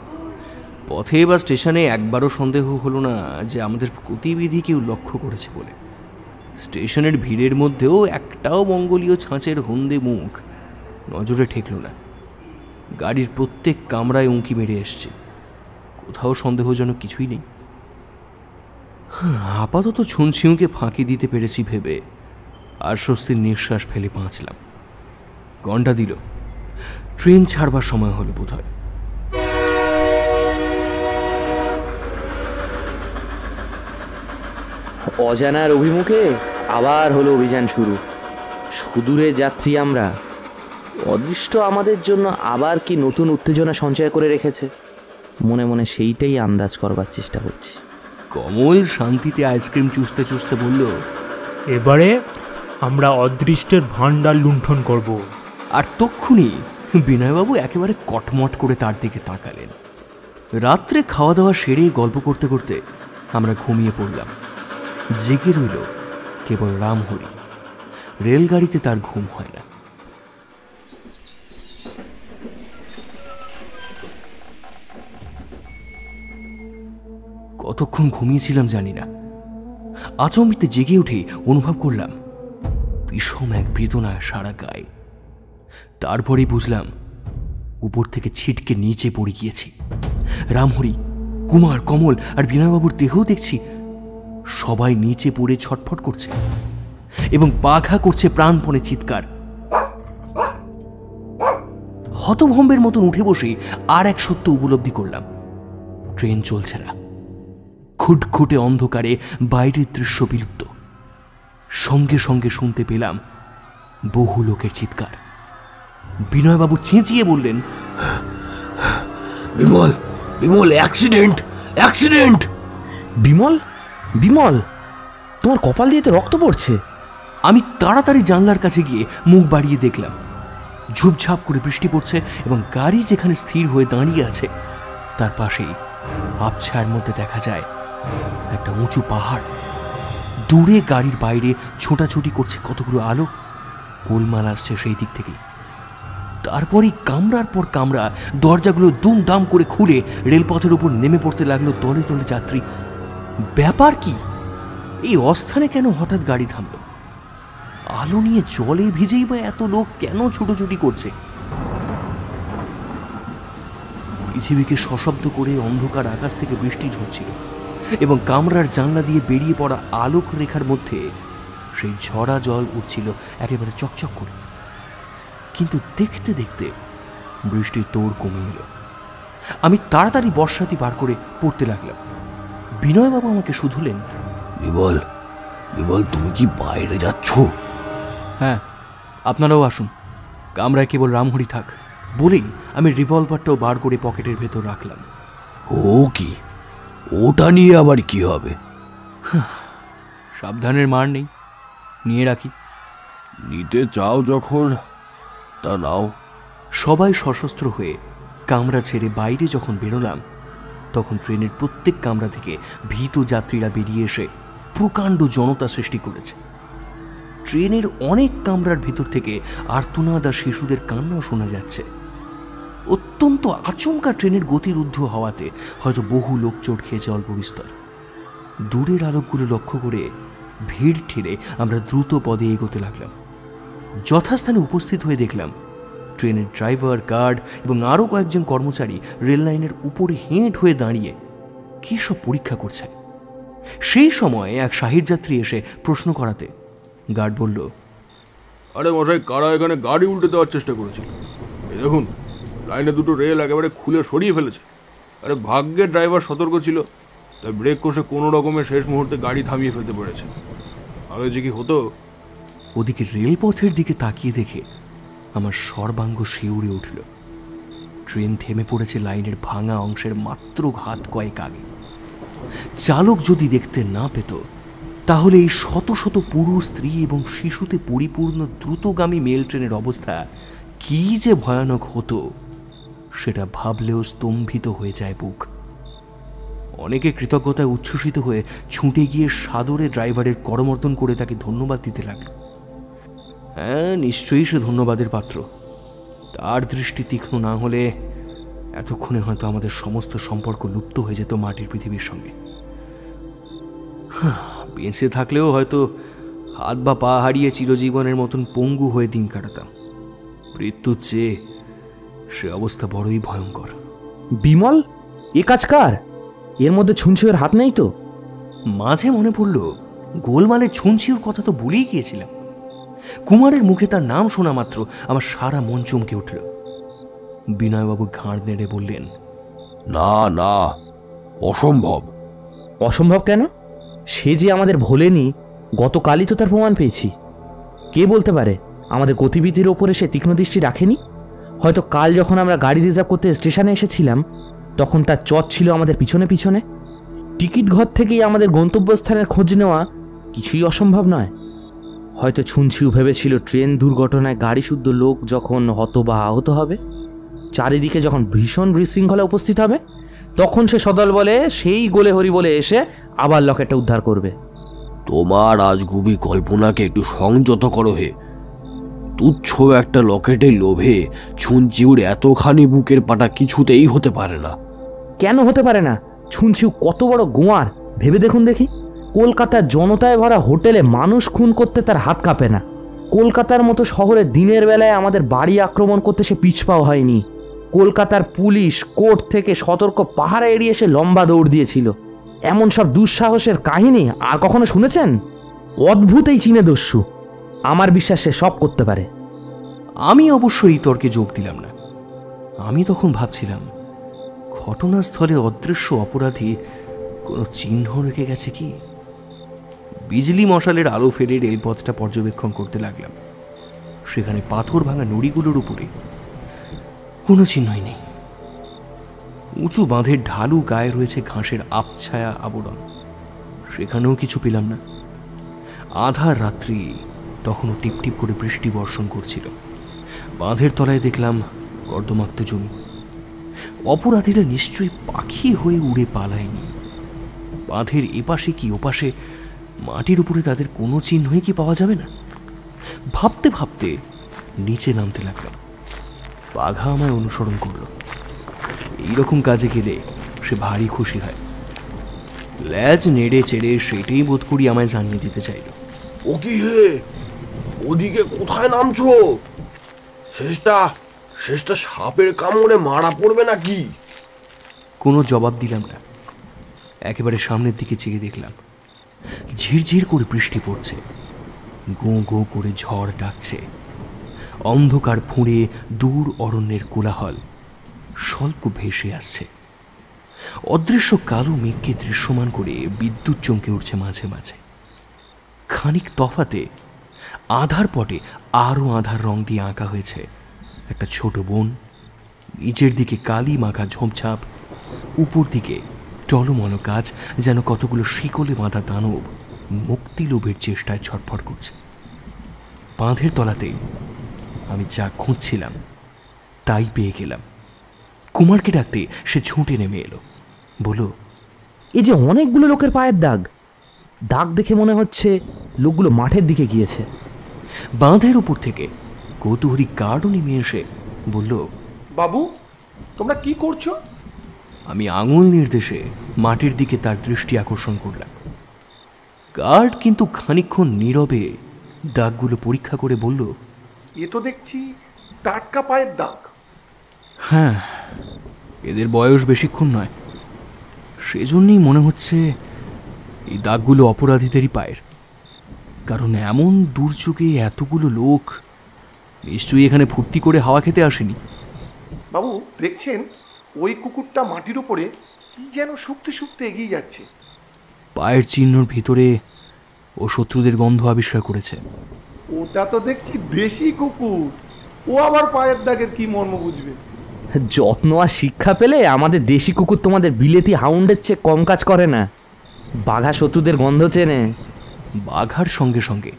পথে বা স্টেশনে একবারও সন্দেহ হলো না যে আমাদের গতিবিধি কেউ লক্ষ্য করেছে বলে। স্টেশনের ভিড়ের মধ্যেও একটাও মঙ্গলীয় ছাঁচের হন্দে মুখ নজরে ঠেকল না। গাড়ির প্রত্যেক কামরায় উঁকি মেরে এসছে, কোথাও সন্দেহজনক কিছুই নেই। আপাতত ছুনছিউকে ফাঁকি দিতে পেরেছি ভেবে আর স্বস্তির নিঃশ্বাস ফেলে বাঁচলাম। ঘণ্টা দিল, ট্রেন ছাড়বার সময় হলো বোধহয়। অজানার অভিমুখে আবার হলো অভিযান শুরু। সুদূরে যাত্রী আমরা, অদৃষ্ট আমাদের জন্য আবার কি নতুন উত্তেজনা সঞ্চয় করে রেখেছে। মনে মনে সেইটাই আন্দাজ করবার চেষ্টা করছি। কমল শান্তিতে আইসক্রিম চুষতে চুষতে বলল, এবারে আমরা অদৃষ্টের ভাণ্ডার লুণ্ঠন করব। আর তক্ষুনি বিনয়বাবু একেবারে কটমট করে তার দিকে তাকালেন। রাত্রে খাওয়া দাওয়া সেরে গল্প করতে করতে আমরা ঘুমিয়ে পড়লাম। জেগে রইল কেবল রামহরি। রেলগাড়িতে তার ঘুম হয় না। কতক্ষণ ঘুমিয়েছিলাম জানি না। আচমবিতে জেগে উঠে অনুভব করলাম বিষম এক বেদনা সারা গায়ে। তারপরেই বুঝলাম উপর থেকে ছিটকে নিচে পড়ে গিয়েছি। রামহরি, কুমার, কমল আর বিনয়বাবুর দেহও দেখছি সবাই নিচে পড়ে ছটফট করছে এবং বাঘা করছে প্রাণপণে চিৎকার। হতভম্বের মতন উঠে বসে আর এক সত্য উপলব্ধি করলাম, ট্রেন চলছে না। খুটখুটে অন্ধকারে বাইরের দৃশ্য বিলুপ্ত। সঙ্গে সঙ্গে শুনতে পেলাম বহু লোকের চিৎকার। বিনয়বাবু চেঁচিয়ে বললেন, বিমল, বিমল, অ্যাক্সিডেন্ট, অ্যাক্সিডেন্ট! বিমল, বিমল, তোমার কপাল দিয়ে তো রক্ত পড়ছে। আমি তাড়াতাড়ি জানলার কাছে গিয়ে মুখ বাড়িয়ে দেখলাম ঝুপঝাপ করে বৃষ্টি পড়ছে এবং গাড়ি যেখানে স্থির হয়ে দাঁড়িয়ে আছে তার পাশেই আবছায়ার মধ্যে দেখা যায় একটা উঁচু পাহাড়। দূরে গাড়ির বাইরে ছোটাছুটি করছে কতগুলো আলো, গোলমাল আসছে সেই দিক থেকেই। তারপরই কামরার পর কামরা দরজাগুলো দুমদাম করে খুলে রেলপথের উপর নেমে পড়তে লাগলো তলে তলে যাত্রী। ব্যাপার কি? এই অস্থানে কেন হঠাৎ গাড়ি থামলো? আলো নিয়ে জলে ভিজেই বা এত লোক কেন ছুটোছুটি করছে? পৃথিবীকে সশব্দ করে অন্ধকার আকাশ থেকে বৃষ্টি ঝরছিল এবং কামরার জানলা দিয়ে বেরিয়ে পড়া আলোক রেখার মধ্যে সেই ঝরা জল উঠছিল একেবারে চকচক করে। কিন্তু দেখতে দেখতে বৃষ্টির তোড় কমে এলো। আমি তাড়াতাড়ি বর্ষাতি বার করে পড়তে লাগলাম। বিনয়বাবু আমাকে শুধুলেন, বিমল, বিমল, তুমি কি বাইরে যাচ্ছ? হ্যাঁ, আপনারাও আসুন, কামরায় কেবল রামহরি থাক বলেই আমি রিভলভারটাও বার করে পকেটের ভেতর রাখলাম। ও কি, ওটা নিয়ে আবার কি হবে? সাবধানের মার নেই, নিয়ে রাখি। নিতে চাও যখন তা নাও। সবাই সশস্ত্র হয়ে কামরা ছেড়ে বাইরে যখন বেরোলাম তখন ট্রেনের প্রত্যেক কামরা থেকে ভীত যাত্রীরা বেরিয়ে এসে প্রকাণ্ড জনতা সৃষ্টি করেছে। ট্রেনের অনেক কামরার ভিতর থেকে আর্তনাদ আর শিশুদের কান্নাও শোনা যাচ্ছে। অত্যন্ত আচমকা ট্রেনের গতির ঊর্ধ্ব হওয়াতে হয়তো বহু লোক চোট খেয়েছে অল্প বিস্তর। দূরের আলোকগুলো লক্ষ্য করে ভিড় ঠেলে আমরা দ্রুত পদে এগোতে লাগলাম। যথাস্থানে উপস্থিত হয়ে দেখলাম ট্রেনের ড্রাইভার, গার্ড এবং আরও কয়েকজন কর্মচারী রেল লাইনের উপরে হেঁট হয়ে দাঁড়িয়ে কী সব পরীক্ষা করছে। সেই সময় এক শাহির যাত্রী এসে প্রশ্ন করাতে গার্ড বলল, আরে মশাই, কারা এখানে গাড়ি উল্টে দেওয়ার চেষ্টা করেছিল? এই দেখুন, লাইনে দুটো রেল একেবারে খুলে সরিয়ে ফেলেছে। আরে ভাগ্যের ড্রাইভার সতর্ক ছিল, তাই ব্রেক কষে কোনো রকমে শেষ মুহূর্তে গাড়ি থামিয়ে ফেলতে পেরেছে। আগে যে কি হতো! ওদিকে রেলপথের দিকে তাকিয়ে দেখে আমার সর্বাঙ্গ শিউরে উঠল। ট্রেন থেমে পড়েছে লাইনের ভাঙা অংশের মাত্র হাত কয়েক আগে। চালক যদি দেখতে না পেত তাহলে এই শত শত পুরুষ, স্ত্রী এবং শিশুতে পরিপূর্ণ দ্রুতগামী মেল ট্রেনের অবস্থা কি যে ভয়ানক হতো সেটা ভাবলেও স্তম্ভিত হয়ে যায় বুক। অনেকে কৃতজ্ঞতায় উচ্ছ্বসিত হয়ে ছুটে গিয়ে সাদরে ড্রাইভারের করমর্দন করে তাকে ধন্যবাদ দিতে লাগলো। হ্যাঁ, নিশ্চয়ই সে ধন্যবাদের পাত্র। তার দৃষ্টি তীক্ষ্ণ না হলে এতক্ষণে হয়তো আমাদের সমস্ত সম্পর্ক লুপ্ত হয়ে যেত মাটির পৃথিবীর সঙ্গে। বেঁচে থাকলেও হয়তো হাত বা পা হারিয়ে চিরজীবনের মতন পঙ্গু হয়ে দিন কাটাতাম। মৃত্যুর চেয়ে সে অবস্থা বড়ই ভয়ঙ্কর। বিমল, এ কাজ কার? এর মধ্যে ছুঞ্ছুয়ের হাত নেই তো? মাঝে মনে পড়ল গোলমালের ছুঞ্চির কথা তো ভুলেই গিয়েছিলাম। কুমারের মুখে তার নাম শোনা মাত্র আমার সারা মন চমকে উঠল। বিনয়বাবু ঘাড় নেড়ে বললেন, না না, অসম্ভব। অসম্ভব কেন? সে যে আমাদের ভোলেনি, গতকালই তো তার প্রমাণ পেয়েছি। কে বলতে পারে আমাদের গতিবিধির ওপরে সে তীক্ষ্ণ দৃষ্টি রাখেনি? হয়তো কাল যখন আমরা গাড়ি রিজার্ভ করতে স্টেশনে এসেছিলাম তখন তার চট ছিল আমাদের পিছনে পিছনে। টিকিট ঘর থেকেই আমাদের গন্তব্যস্থানের খোঁজ নেওয়া কিছুই অসম্ভব নয়। হয়তো ছুঞ্ছিও ভেবেছিল ট্রেন দুর্ঘটনায় গাড়ি শুদ্ধ লোক যখন হত বা আহত হবে, চারিদিকে যখন ভীষণ বিশৃঙ্খলা উপস্থিত হবে, তখন সে সদল বলে সেই গোলে হরি বলে এসে আবার লকেটটা উদ্ধার করবে। তোমার আজগুবি কল্পনাকে একটু সংযত করো হে। তুচ্ছ একটা লকেটের লোভে ছুঞ্চিউর এতখানি বুকের পাটা কিছুতেই হতে পারে না। কেন হতে পারে না? ছুঞ্চিউ কত বড় গোয়ার ভেবে দেখুন দেখি। কলকাতার জনতায় ভরা হোটেলে মানুষ খুন করতে তার হাত কাঁপে না। কলকাতার মতো শহরে দিনের বেলায় আমাদের বাড়ি আক্রমণ করতে সে পিছপাও হয়নি। কলকাতার পুলিশ কোর্ট থেকে সতর্ক পাহারা এড়িয়ে এসে লম্বা দৌড় দিয়েছিল। এমন সব দুঃসাহসের কাহিনী আর কখনো শুনেছেন? অদ্ভুত এই চীনে দস্যু। আমার বিশ্বাস সে সব করতে পারে। আমি অবশ্য এই তর্কে যোগ দিলাম না। আমি তখন ভাবছিলাম, ঘটনাস্থলে অদৃশ্য অপরাধী কোনো চিহ্ন রেখে গেছে কি। বিজলি মশালের আলো ফেলে রেলপথটা পর্যবেক্ষণ করতে লাগলাম। সেখানে পাথর ভাঙা নুড়িগুলোর উপরে কোনো চিহ্নই নেই। উঁচু বাঁধের ঢালু গায়ে রয়েছে ঘাসের আবছায়া আবরণ, সেখানেও কিছু পেলাম না। আধার রাত্রি, তখনও টিপটিপ করে বৃষ্টি বর্ষণ করছিল। বাঁধের তলায় দেখলাম কর্দমাক্ত জমি। অপরাধীরা নিশ্চয়ই পাখি হয়ে উড়ে পালায়নি। বাঁধের এপাশে কি ওপাশে মাটির উপরে তাদের কোনো চিহ্নই কি পাওয়া যাবে না? ভাবতে ভাবতে নিচে নামতে লাগলাম। বাঘা আমায় অনুসরণ করলো। এইরকম কাজে গেলে সে ভারী খুশি হয়। ল্যাজ নেড়ে চেড়ে সেটাই বোধ করি আমায় জানিয়ে দিতে চাইল। ও কি হে, ওদিকে কোথায় নামছো? শেষটা সাপের কামড়ে মারা পড়বে নাকি? কোনো জবাব দিলাম না। একেবারে সামনের দিকে চেয়ে দেখলাম ঝিরঝির করে বৃষ্টি পড়ছে। গোঁ গোঁ করে ঝড় ডাকছে। অন্ধকার ফুঁড়ে দূর অরণ্যের কোলাহল স্বল্প ভেসে আসছে। অদৃশ্য কালো মেঘকে দৃশ্যমান করে বিদ্যুৎ চমকে উঠছে মাঝে মাঝে। খানিক তফাতে আধার পটে আরও আধার রং দিয়ে আঁকা হয়েছে একটা ছোট বন। নিচের দিকে কালি মাখা ঝোপঝাপ, উপর দিকে টলমল কাজ, যেন কতগুলো শিকলে বাঁধা দানব মুক্তি লোভের চেষ্টায় ছটফট করছে। বাঁধের তলাতেই আমি যা খুঁজছিলাম তাই পেয়ে গেলাম। কুমারকে ডাকতে সে ছুটে নেমে এলো। বলো, এই যে অনেকগুলো লোকের পায়ের দাগ। দাগ দেখে মনে হচ্ছে লোকগুলো মাঠের দিকে গিয়েছে। বাঁধের উপর থেকে কৌতূহলী গার্ডও নেমে এসে বলল, বাবু, তোমরা কি করছো? আমি আঙুল নির্দেশে মাটির দিকে তার দৃষ্টি আকর্ষণ করলাম। গার্ড কিন্তু খানিকক্ষণ নীরবে দাগগুলো পরীক্ষা করে বলল, এ তো দেখছি টাটকা পায়ের দাগ। হ্যাঁ, এদের বয়স বেশিক্ষণ নয়। সেজন্যই মনে হচ্ছে এই দাগগুলো অপরাধীদেরই পায়ের। কারণ এমন দুর্যোগে এতগুলো লোক নিশ্চয়ই এখানে ফুর্তি করে হাওয়া খেতে আসেনি। বাবু, দেখছেন ওই কুকুরটা মাটির উপরে কি যেন শুকতে শুকতে এগিয়ে যাচ্ছে। পায়ের চিহ্নর ভিতরে ও শত্রুদের গন্ধ আবিষ্কার করেছে। ওটা তো দেখছি দেশি কুকুর। ও আবার পায়ের দাগের কি মর্ম বুঝবে? যত্ন আর শিক্ষা পেলে আমাদের দেশি কুকুর তোমাদের বিলেতি হাউন্ডের চেয়ে কম কাজ করে না। বাঘা শত্রুদের গন্ধ চেনে। বাঘার সঙ্গে সঙ্গে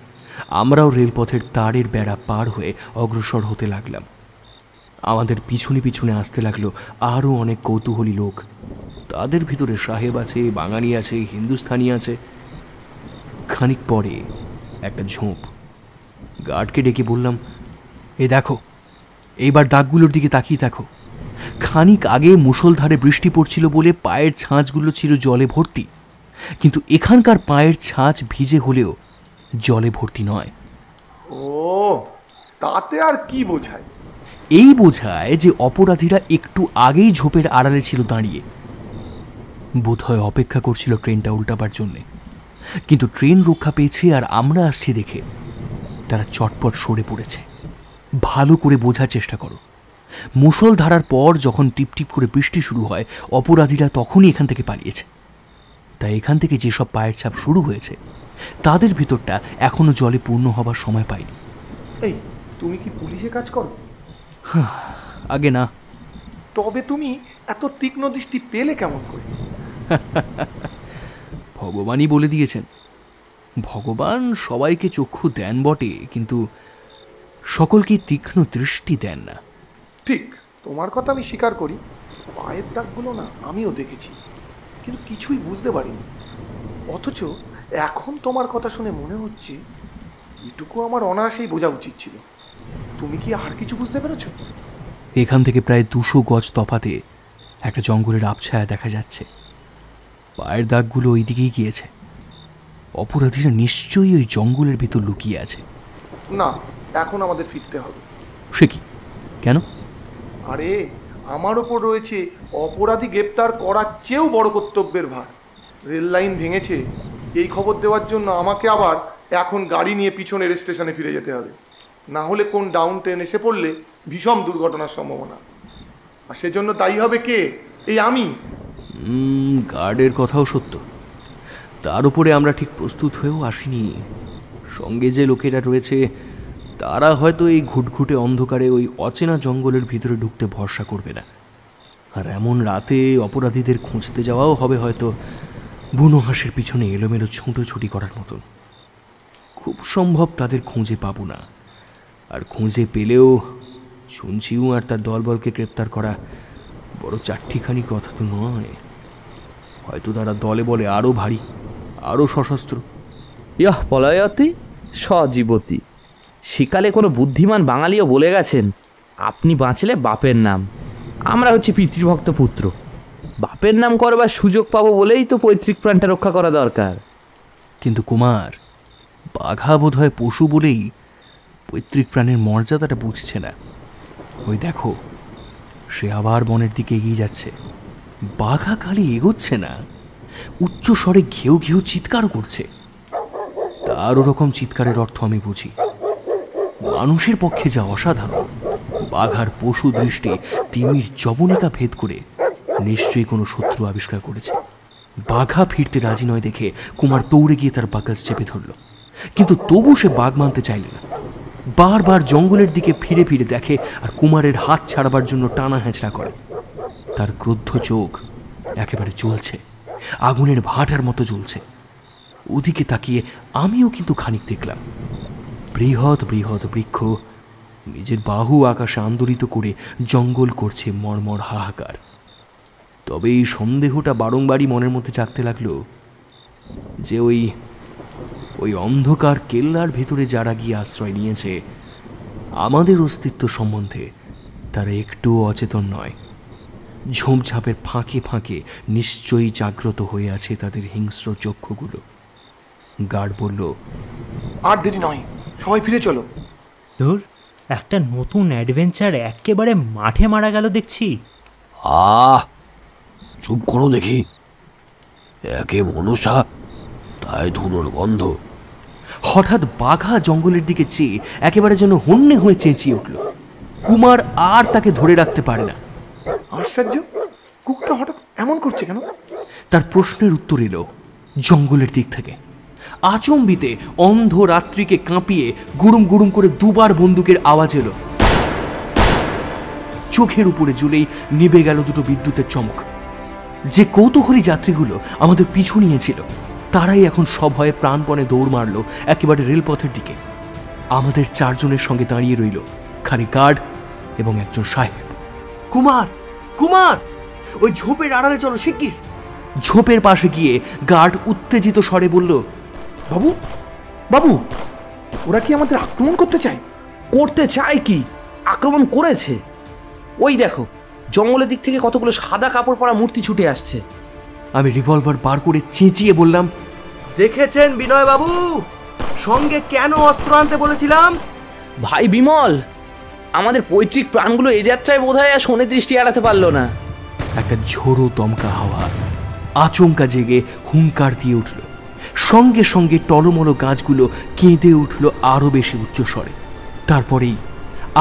আমরাও রেলপথের তারের বেড়া পার হয়ে অগ্রসর হতে লাগলাম। আমাদের পিছনে পিছনে আসতে লাগলো আরও অনেক কৌতূহলী লোক। তাদের ভিতরে সাহেব আছে, বাঙালি আছে, হিন্দুস্থানি আছে। খানিক পরে একটা ঝোঁপ। গার্ডকে ডেকে বললাম, এই দেখো, এইবার দাগগুলোর দিকে তাকিয়ে দেখো। খানিক আগে মুষলধারে বৃষ্টি পড়ছিল বলে পায়ের ছাঁচগুলো ছিল জলে ভর্তি, কিন্তু এখানকার পায়ের ছাঁচ ভিজে হলেও জলে ভর্তি নয়। ও, তাতে আর কি বোঝায়? এই বোঝায় যে অপরাধীরা একটু আগেই ঝোপের আড়ালে ছিল দাঁড়িয়ে। বোধহয় অপেক্ষা করছিল ট্রেনটা উল্টাবার জন্যে। কিন্তু ট্রেন রক্ষা পেয়েছে আর আমরা আসছি দেখে তারা চটপট সরে পড়েছে। ভালো করে বোঝার চেষ্টা করো। মুষলধারার পর যখন টিপটিপ করে বৃষ্টি শুরু হয়, অপরাধীরা তখনই এখান থেকে পালিয়েছে। তাই এখান থেকে যেসব পায়ের ছাপ শুরু হয়েছে তাদের ভিতরটা এখনো জলে পূর্ণ হবার সময় পায়নি। এই, তুমি কি পুলিশে কাজ করো? আগে না। তবে তুমি এত তীক্ষ্ণ দৃষ্টি পেলে কেমন করে? ভগবানই বলে দিয়েছেন। ভগবান সবাইকে চক্ষু দেন বটে, কিন্তু সকলকে তীক্ষ্ণ দৃষ্টি দেন না। ঠিক, তোমার কথা আমি স্বীকার করি। পায়ের দাগগুলো না আমিও দেখেছি, কিন্তু কিছুই বুঝতে পারিনি। অথচ এখন তোমার কথা শুনে মনে হচ্ছে এটুকু আমার অনায়াসেই বোঝা উচিত ছিল। তুমি কি আর কিছু বুঝতে পেরেছো? এখান থেকে প্রায় 200 গজ তফাতে একটা জঙ্গলের আবছায়া দেখা যাচ্ছে। পায়ের দাগগুলো ওই দিকেই গিয়েছে। অপরাধীরা নিশ্চয়ই ওই জঙ্গলের ভিতর লুকিয়ে আছে। না, এখন আমাদের ফিরতে হবে। সে কি? কেন? আরে, আমার ওপর রয়েছে অপরাধী গ্রেপ্তার করার চেয়েও বড় কর্তব্যের ভার। রেল লাইন ভেঙেছে এই খবর দেওয়ার জন্য আমাকে আবার এখন গাড়ি নিয়ে পিছনের স্টেশনে ফিরে যেতে হবে। না হলে কোন ডাউন ট্রেন এসে পড়লে ভীষণ দুর্ঘটনার সম্ভাবনা। আর সেজন্য দায়ী হবে কে? এই আমি। গার্ডের কথাও সত্য। তার উপরে আমরা ঠিক প্রস্তুত হয়েও আসিনি। সঙ্গে যে লোকেরা রয়েছে তারা হয়তো এই ঘুটঘুটে অন্ধকারে ওই অচেনা জঙ্গলের ভিতরে ঢুকতে ভরসা করবে না। আর এমন রাতে অপরাধীদের খুঁজতে যাওয়াও হবে হয়তো বুনো হাঁসের পিছনে এলোমেলো ছুটোছুটি করার মতন। খুব সম্ভব তাদের খুঁজে পাবো না। আর খুঁজে পেলেও শুনছিও আর তার দলবলকে গ্রেপ্তার করা বড় চারটিখানি কথা তো নয়। হয়তো তারা দলে বলে আরও ভারী, আরও সশস্ত্র। ইয়াহ পলায়তি সজীবতী। সেকালে কোনো বুদ্ধিমান বাঙালিও বলে গেছেন, আপনি বাঁচলে বাপের নাম। আমরা হচ্ছে পিতৃভক্ত পুত্র। বাপের নাম করবার সুযোগ পাবো বলেই তো পৈতৃক প্রাণটা রক্ষা করা দরকার। কিন্তু কুমার, বাঘা বোধ হয় পশু বলেই পৈতৃক প্রাণের মর্যাদাটা বুঝছে না। ওই দেখো, সে আবার বনের দিকে এগিয়ে যাচ্ছে। বাঘা খালি এগোচ্ছে না, উচ্চ স্বরে ঘেউ ঘেউ চিৎকারও করছে। তার ওরকম চিৎকারের অর্থ আমি বুঝি। মানুষের পক্ষে যা অসাধারণ, বাঘার পশু দৃষ্টি তিমির জবনিকা ভেদ করে নিশ্চয়ই কোনো শত্রু আবিষ্কার করেছে। বাঘা ফিরতে রাজি নয় দেখে কুমার দৌড়ে গিয়ে তার বাকলস চেপে ধরল, কিন্তু তবু সে বাঘ মানতে চাইল না। বারবার জঙ্গলের দিকে ফিরে ফিরে দেখে আর কুমারের হাত ছাড়াবার জন্য টানা হেঁচড়া করে। তার ক্রুদ্ধ চোখ একেবারে জ্বলছে, আগুনের ভাটার মতো জ্বলছে। ওদিকে তাকিয়ে আমিও কিন্তু খানিক দেখলাম। বৃহৎ বৃহৎ বৃক্ষ নিজের বাহু আকাশে আন্দোলিত করে জঙ্গল করছে মর্মর হাহাকার। তবে এই সন্দেহটা বারংবারই মনের মধ্যে জাগতে লাগলো যে ওই অন্ধকার কেল্লার ভেতরে যারা গিয়ে আশ্রয় নিয়েছে, আমাদের অস্তিত্ব সম্বন্ধে তারা একটুও অচেতন নয়। ঝোপঝাপের ফাঁকে ফাঁকে নিশ্চয়ই জাগ্রত হয়ে আছে তাদের হিংস্র চক্ষুগুলো। গার্ড বলল, আর দেরি নয়, সবাই ফিরে চলো। ধুর, একটা নতুন অ্যাডভেঞ্চার একেবারে মাঠে মারা গেল দেখছি। চুপ করো দেখি। একে মনসা, তাই ধুনোর গন্ধ। হঠাৎ বাঘা জঙ্গলের দিকে চেয়ে একেবারে যেন হন্যে হয়ে চেঁচিয়ে উঠল। কুমার আর তাকে ধরে রাখতে পারে না। আশ্চর্য, কুকুরটা হঠাৎ এমন করছে কেন? তার প্রশ্নের উত্তর এলো জঙ্গলের দিক থেকে। আচম্বিতে অন্ধ রাত্রিকে কাঁপিয়ে গুড়ুম গুড়ুম করে দুবার বন্দুকের আওয়াজ এলো। চোখের উপরে জুলেই নিভে গেল দুটো বিদ্যুতের চমক। যে কৌতূহলী যাত্রীগুলো আমাদের পিছু নিয়েছিল তারাই এখন সভয়ে প্রাণপণে দৌড় মারল একেবারে রেলপথের দিকে। আমাদের চারজনের সঙ্গে দাঁড়িয়ে রইল খালি গার্ড এবং একজন সাহেব। কুমার, কুমার, ওই ঝোপের আড়ালে চলো শিগগির। ঝোপের পাশে গিয়ে গার্ড উত্তেজিত স্বরে বলল, বাবু, বাবু, ওরা কি আমাদের আক্রমণ করতে চায়? করতে চায় কি? আক্রমণ করেছে। ওই দেখো, জঙ্গলের দিক থেকে কতগুলো সাদা কাপড় পরা মূর্তি ছুটে আসছে। আমি রিভলভার বার করে চেঁচিয়ে বললাম, দেখেছেন বিনয় বাবু, সঙ্গে কেন অস্ত্র আনতে বলেছিলাম? ভাই বিমল, আমাদের পৈতৃক প্রাণগুলো এ যাত্রায় বোধহয় আর শোনে দৃষ্টি এড়াতে পারলো না। একটা ঝোড়ো দমকা হাওয়া আচমকা জেগে হুঙ্কার দিয়ে উঠল। সঙ্গে সঙ্গে টলমলো গাছগুলো কেঁদে উঠল আরো বেশি উচ্চস্বরে। তারপরেই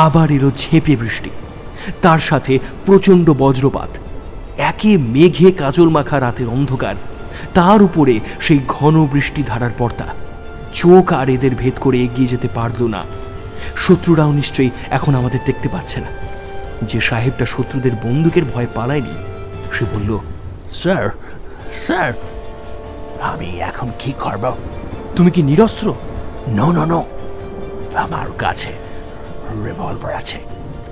আবার এলো ঝেঁপে বৃষ্টি, তার সাথে প্রচণ্ড বজ্রপাত। একে মেঘে কাজল মাখা রাতের অন্ধকার, তার উপরে সেই ঘন বৃষ্টি ধারার পর্দা। চোখ আর এদের ভেদ করে এগিয়ে যেতে পারল না। শত্রুরাও নিশ্চয়ই এখন আমাদের দেখতে পাচ্ছে না। যে সাহেবটা শত্রুদের বন্দুকের ভয়ে পালায়নি, সে বলল, স্যার, স্যার, আমি এখন কি করব? তুমি কি নিরস্ত্র? নো নো নো, আমার কাছে রিভলভার আছে।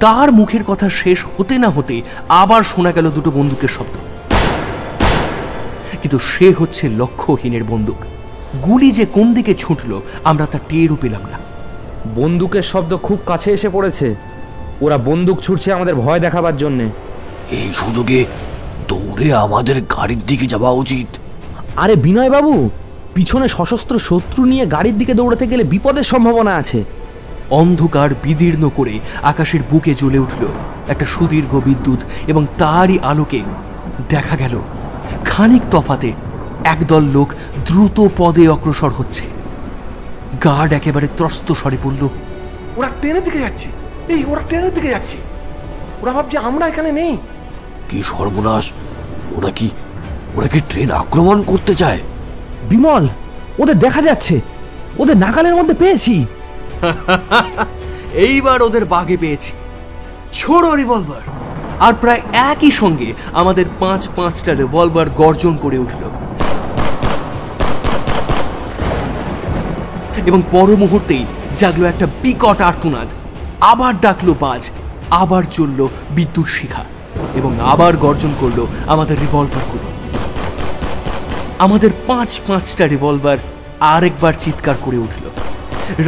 তার মুখের কথা শেষ হতে না হতে আবার শোনা গেল দুটো বন্দুকের শব্দ। কিন্তু সে হচ্ছে লক্ষ্যহীনের বন্দুক। গুলি যে কোন দিকে ছুটল আমরা তা টেরও পেলাম না। বন্দুকের শব্দ খুব কাছে এসে পড়েছে। ওরা বন্দুক ছুটছে আমাদের ভয় দেখাবার জন্যে। এই সুযোগে দৌড়ে আমাদের গাড়ির দিকে যাওয়া উচিত। আরে বিনয় বাবু, পিছনে সশস্ত্র শত্রু নিয়ে গাড়ির দিকে দৌড়াতে গেলে বিপদের সম্ভাবনা আছে। অন্ধকার বিদীর্ণ করে আকাশের বুকে জ্বলে উঠল একটা সুদীর্ঘ বিদ্যুৎ, এবং তারই আলোকে দেখা গেল খানিক তফাতে একদল লোক দ্রুত পদে অগ্রসর হচ্ছে। গার্ড একেবারে ত্রস্ত স্বরে পড়ল, ওরা ট্রেনের দিকে যাচ্ছে, ওরা ট্রেনের দিকে যাচ্ছে। ওরা ভাবছে আমরা এখানে নেই। কি সর্বনাশ! ওরা কি ট্রেন আক্রমণ করতে চায়? বিমল, ওদের দেখা যাচ্ছে, ওদের নাগালের মধ্যে পেয়েছি। এইবার ওদের বাগে পেয়েছি। ছোড়ো রিভলভার। আর প্রায় একই সঙ্গে আমাদের পাঁচটা রিভলভার গর্জন করে উঠল, এবং পর মুহূর্তেই জাগলো একটা বিকট আর্তনাদ। আবার ডাকলো বাজ, আবার চলল বিদ্যুৎ শিখা, এবং আবার গর্জন করলো আমাদের রিভলভারগুলো। আমাদের পাঁচটা রিভলভার আরেকবার চিৎকার করে উঠল।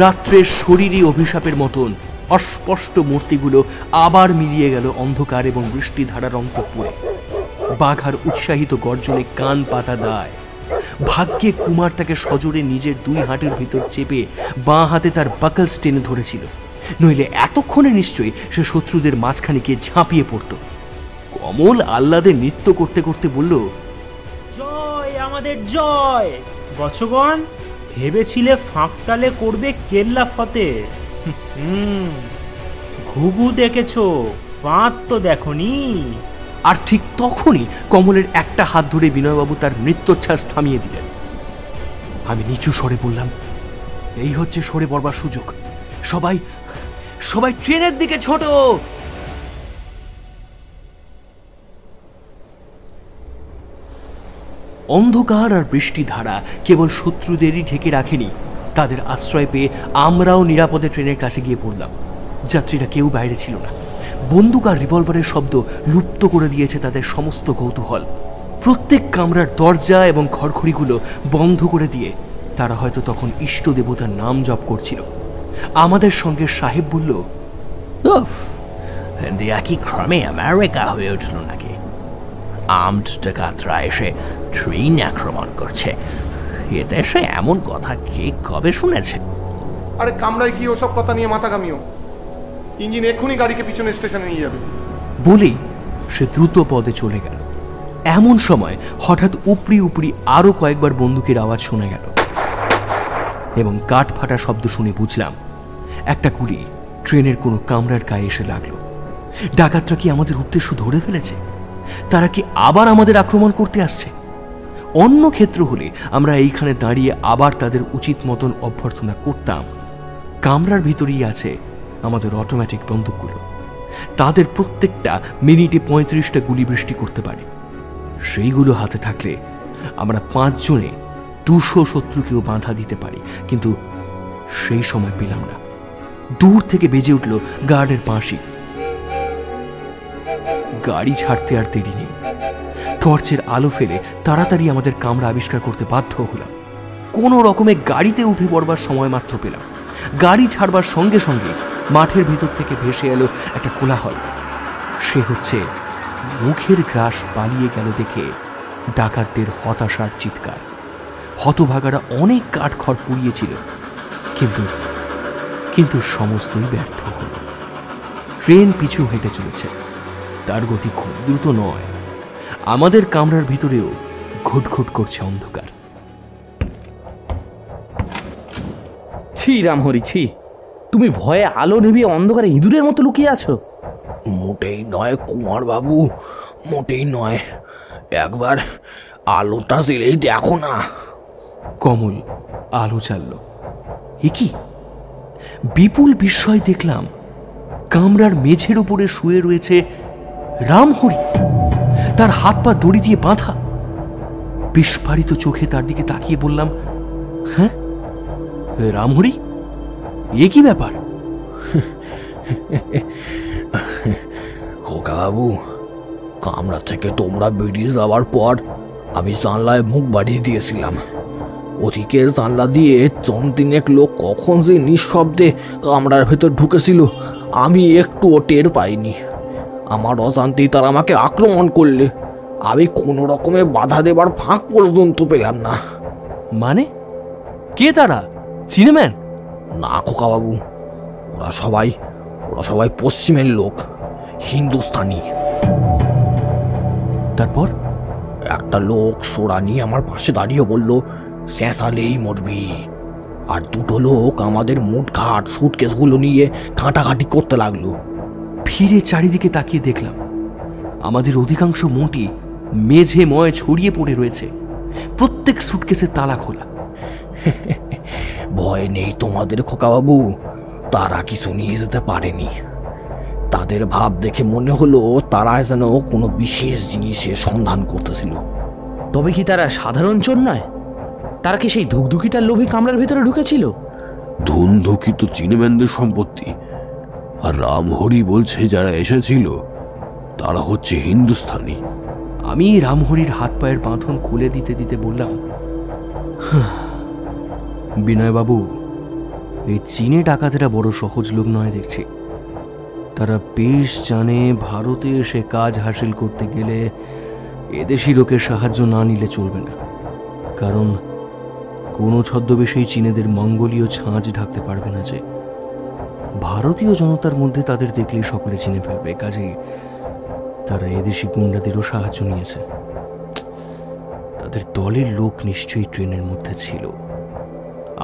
রাত্রের শরীরী অভিশাপের মতন অস্পষ্ট মূর্তিগুলো আবার মিলিয়ে গেল অন্ধকার এবং বৃষ্টিধারার অন্তঃপুরে। বাঘার উৎসাহিত গর্জনে কান পাতা দায়। ভাগ্যে কুমার তাকে সজোরে নিজের দুই হাঁটুর ভিতর চেপে বাঁ হাতে তার বাকলস টেনে ধরেছিল, নইলে এতক্ষণে নিশ্চয়ই সে শত্রুদের মাঝখানে গিয়ে ঝাঁপিয়ে পড়ত। কমল আহ্লাদে নৃত্য করতে করতে বলল, জয় আমাদের জয়! বৎসগণ, ভেবেছিলে ফাঁকটালে করবে কেল্লা ফতে। ঘুঘু দেখেছো, ফাঁক তো দেখনি। আর ঠিক তখনই কমলের একটা হাত ধরে বিনয়বাবু তার নৃত্যোচ্ছ্বাস থামিয়ে দিলেন। আমি নিচু স্বরে বললাম, এই হচ্ছে সরে পড়বার সুযোগ। সবাই সবাই ট্রেনের দিকে ছোটো। অন্ধকার আর বৃষ্টিধারা কেবল শত্রুদেরই ঢেকে রাখেনি, তাদের আশ্রয় পেয়ে আমরাও নিরাপদে ট্রেনের কাছে গিয়ে পড়লাম। যাত্রীরা কেউ বাইরে ছিল না। বন্দুক আর রিভলভারের শব্দ লুপ্ত করে দিয়েছে তাদের সমস্ত কৌতূহল। প্রত্যেক কামরার দরজা এবং খড়খড়িগুলো বন্ধ করে দিয়ে তারা হয়তো তখন ইষ্ট দেবতার নাম জপ করছিল। আমাদের সঙ্গে সাহেব বলল, উফ, ইন্ডিয়া কি ক্রমে আমেরিকা হয়ে উঠল নাকি? আর্মড ডাকাতরা এসে ট্রেন আক্রমণ করছে। এ দেশে এমন কথা কে কবে শুনেছে? আরে কামরায় কি ওসব কথা নিয়ে মাথা কামিও। ইঞ্জিন এক্ষুনি গাড়িকে পিছনে স্টেশনে নিয়ে যাবে। বলেই সে দ্রুত পদে চলে গেল। এমন সময় হঠাৎ উপরি উপরি আরো কয়েকবার বন্দুকের আওয়াজ শোনা গেল, এবং কাঠ ফাটা শব্দ শুনে বুঝলাম একটা গুলি ট্রেনের কোনো কামরার গায়ে এসে লাগলো। ডাকাতরা কি আমাদের উদ্দেশ্য ধরে ফেলেছে? তারা কি আবার আমাদের আক্রমণ করতে আসছে? অন্য ক্ষেত্র হলে আমরা এইখানে দাঁড়িয়ে আবার তাদের উচিত মতন অভ্যর্থনা করতাম। কামরার ভিতরেই আছে আমাদের অটোমেটিক বন্দুকগুলো। তাদের প্রত্যেকটা মিনিটে 35টা গুলি বৃষ্টি করতে পারে। সেইগুলো হাতে থাকলে আমরা 5 জনে 200 শত্রুকেও বাধা দিতে পারি। কিন্তু সেই সময় পেলাম না। দূর থেকে বেজে উঠল গার্ডের বাঁশি। গাড়ি ছাড়তে আর দেরি নেই। টর্চের আলো ফেলে তাড়াতাড়ি আমাদের কামরা আবিষ্কার করতে বাধ্য হলাম। কোনো রকমে গাড়িতে উঠে পড়বার সময় মাত্র পেলাম। গাড়ি ছাড়বার সঙ্গে সঙ্গে মাঠের ভিতর থেকে ভেসে এলো একটা কোলাহল। সে হচ্ছে মুখের গ্রাস পালিয়ে গেল দেখে ডাকাতদের হতাশার চিৎকার। হতভাগারা অনেক কাঠখড় পুড়িয়েছিল, কিন্তু সমস্তই ব্যর্থ হল। ট্রেন পিছু হেঁটে চলেছে। তার গতি খুব দ্রুত নয়। আমাদের কামরার ভিতরেও ঘুটঘুট করছে অন্ধকার। ছি রামহরি, ছি! তুমি ভয়ে আলো নিভিয়ে অন্ধকারে ইঁদুরের মতো লুকিয়ে আছো। মোটেই নয় কুমার বাবু, মোটেই নয়। একবার আলোটা জ্বেলেই দেখো না। কমল আলো জ্বালল। এ কি? বিপুল বিস্ময় দেখলাম কামরার মেঝের উপরে শুয়ে রয়েছে রামহরি। তার হাত পা দড়ি দিয়ে বাঁধা। বিস্ফারিত চোখে তার দিকে তাকিয়ে বললাম, হ্যাঁ রামহরি, এ কি ব্যাপার? খোকাবাবু, কামরা থেকে তোমরা বেরিয়ে যাওয়ার পর আমি জানলায় মুখ বাড়িয়ে দিয়েছিলাম। ওদিকের জানলা দিয়ে তিনেক লোক কখন যে নিঃশব্দে কামরার ভেতর ঢুকেছিল আমি একটুও টের পাইনি। আমার অজান্তেই তারা আমাকে আক্রমণ করলে আমি কোনো রকমে বাধা দেবার ফাঁক পর্যন্ত পেলাম না। মানে কে তারা? চিনেম্যান? না খোকাবাবু, ওরা সবাই পশ্চিমের লোক, হিন্দুস্তানি। তারপর? একটা লোক সোরা নিয়ে আমার পাশে দাঁড়িয়ে বলল, চেঁচালেই মরবি। আর দুটো লোক আমাদের মুঠঘাট সুটকেসগুলো নিয়ে ঘাঁটাঘাঁটি করতে লাগলো। ফিরে চারিদিকে তাকিয়ে দেখলাম আমাদের অধিকাংশ মোটি মেঝে ময় ছড়িয়ে পড়ে রয়েছে, প্রত্যেক সুটকেসের তালা খোলা। ভয় নেই তোমাদের খোকাবাবু, তারা কিছু নিয়ে যেতে পারেনি। তাদের ভাব দেখে মনে হলো তারা যেন কোনো বিশেষ জিনিসের সন্ধান করতেছিল। তবে কি তারা সাধারণ চোর নয়? তারা কি সেই ধুকধুকিটার লোভে কামরার ভেতরে ঢুকেছিল? ধুনধুকি তো চিনেম্যানদের সম্পত্তি, আর রামহরি বলছে যারা এসেছিল তারা হচ্ছে হিন্দুস্তানি। আমি রামহরির হাত পায়ের বাঁধন খুলে দিতে দিতে বললাম, বিনয়বাবু, এই চীনে ডাকাতেরা বড় সহজ লোক নয় দেখছি। তারা বেশ জানে ভারতে এসে কাজ হাসিল করতে গেলে এদেশি লোকের সাহায্য না নিলে চলবে না, কারণ কোনো ছদ্মবেশেই চীনেদের মঙ্গোলীয় ছাঁচ ঢাকতে পারবে না যে। ভারতীয় জনতার মধ্যে তাদের দেখলেই সকলে চিনে ফেলবে, কাজেই তারা এদেশি গুন্ডাদেরও সাহায্য নিয়েছে। তাদের দলের লোক নিশ্চয়ই ট্রেনের মধ্যে ছিল।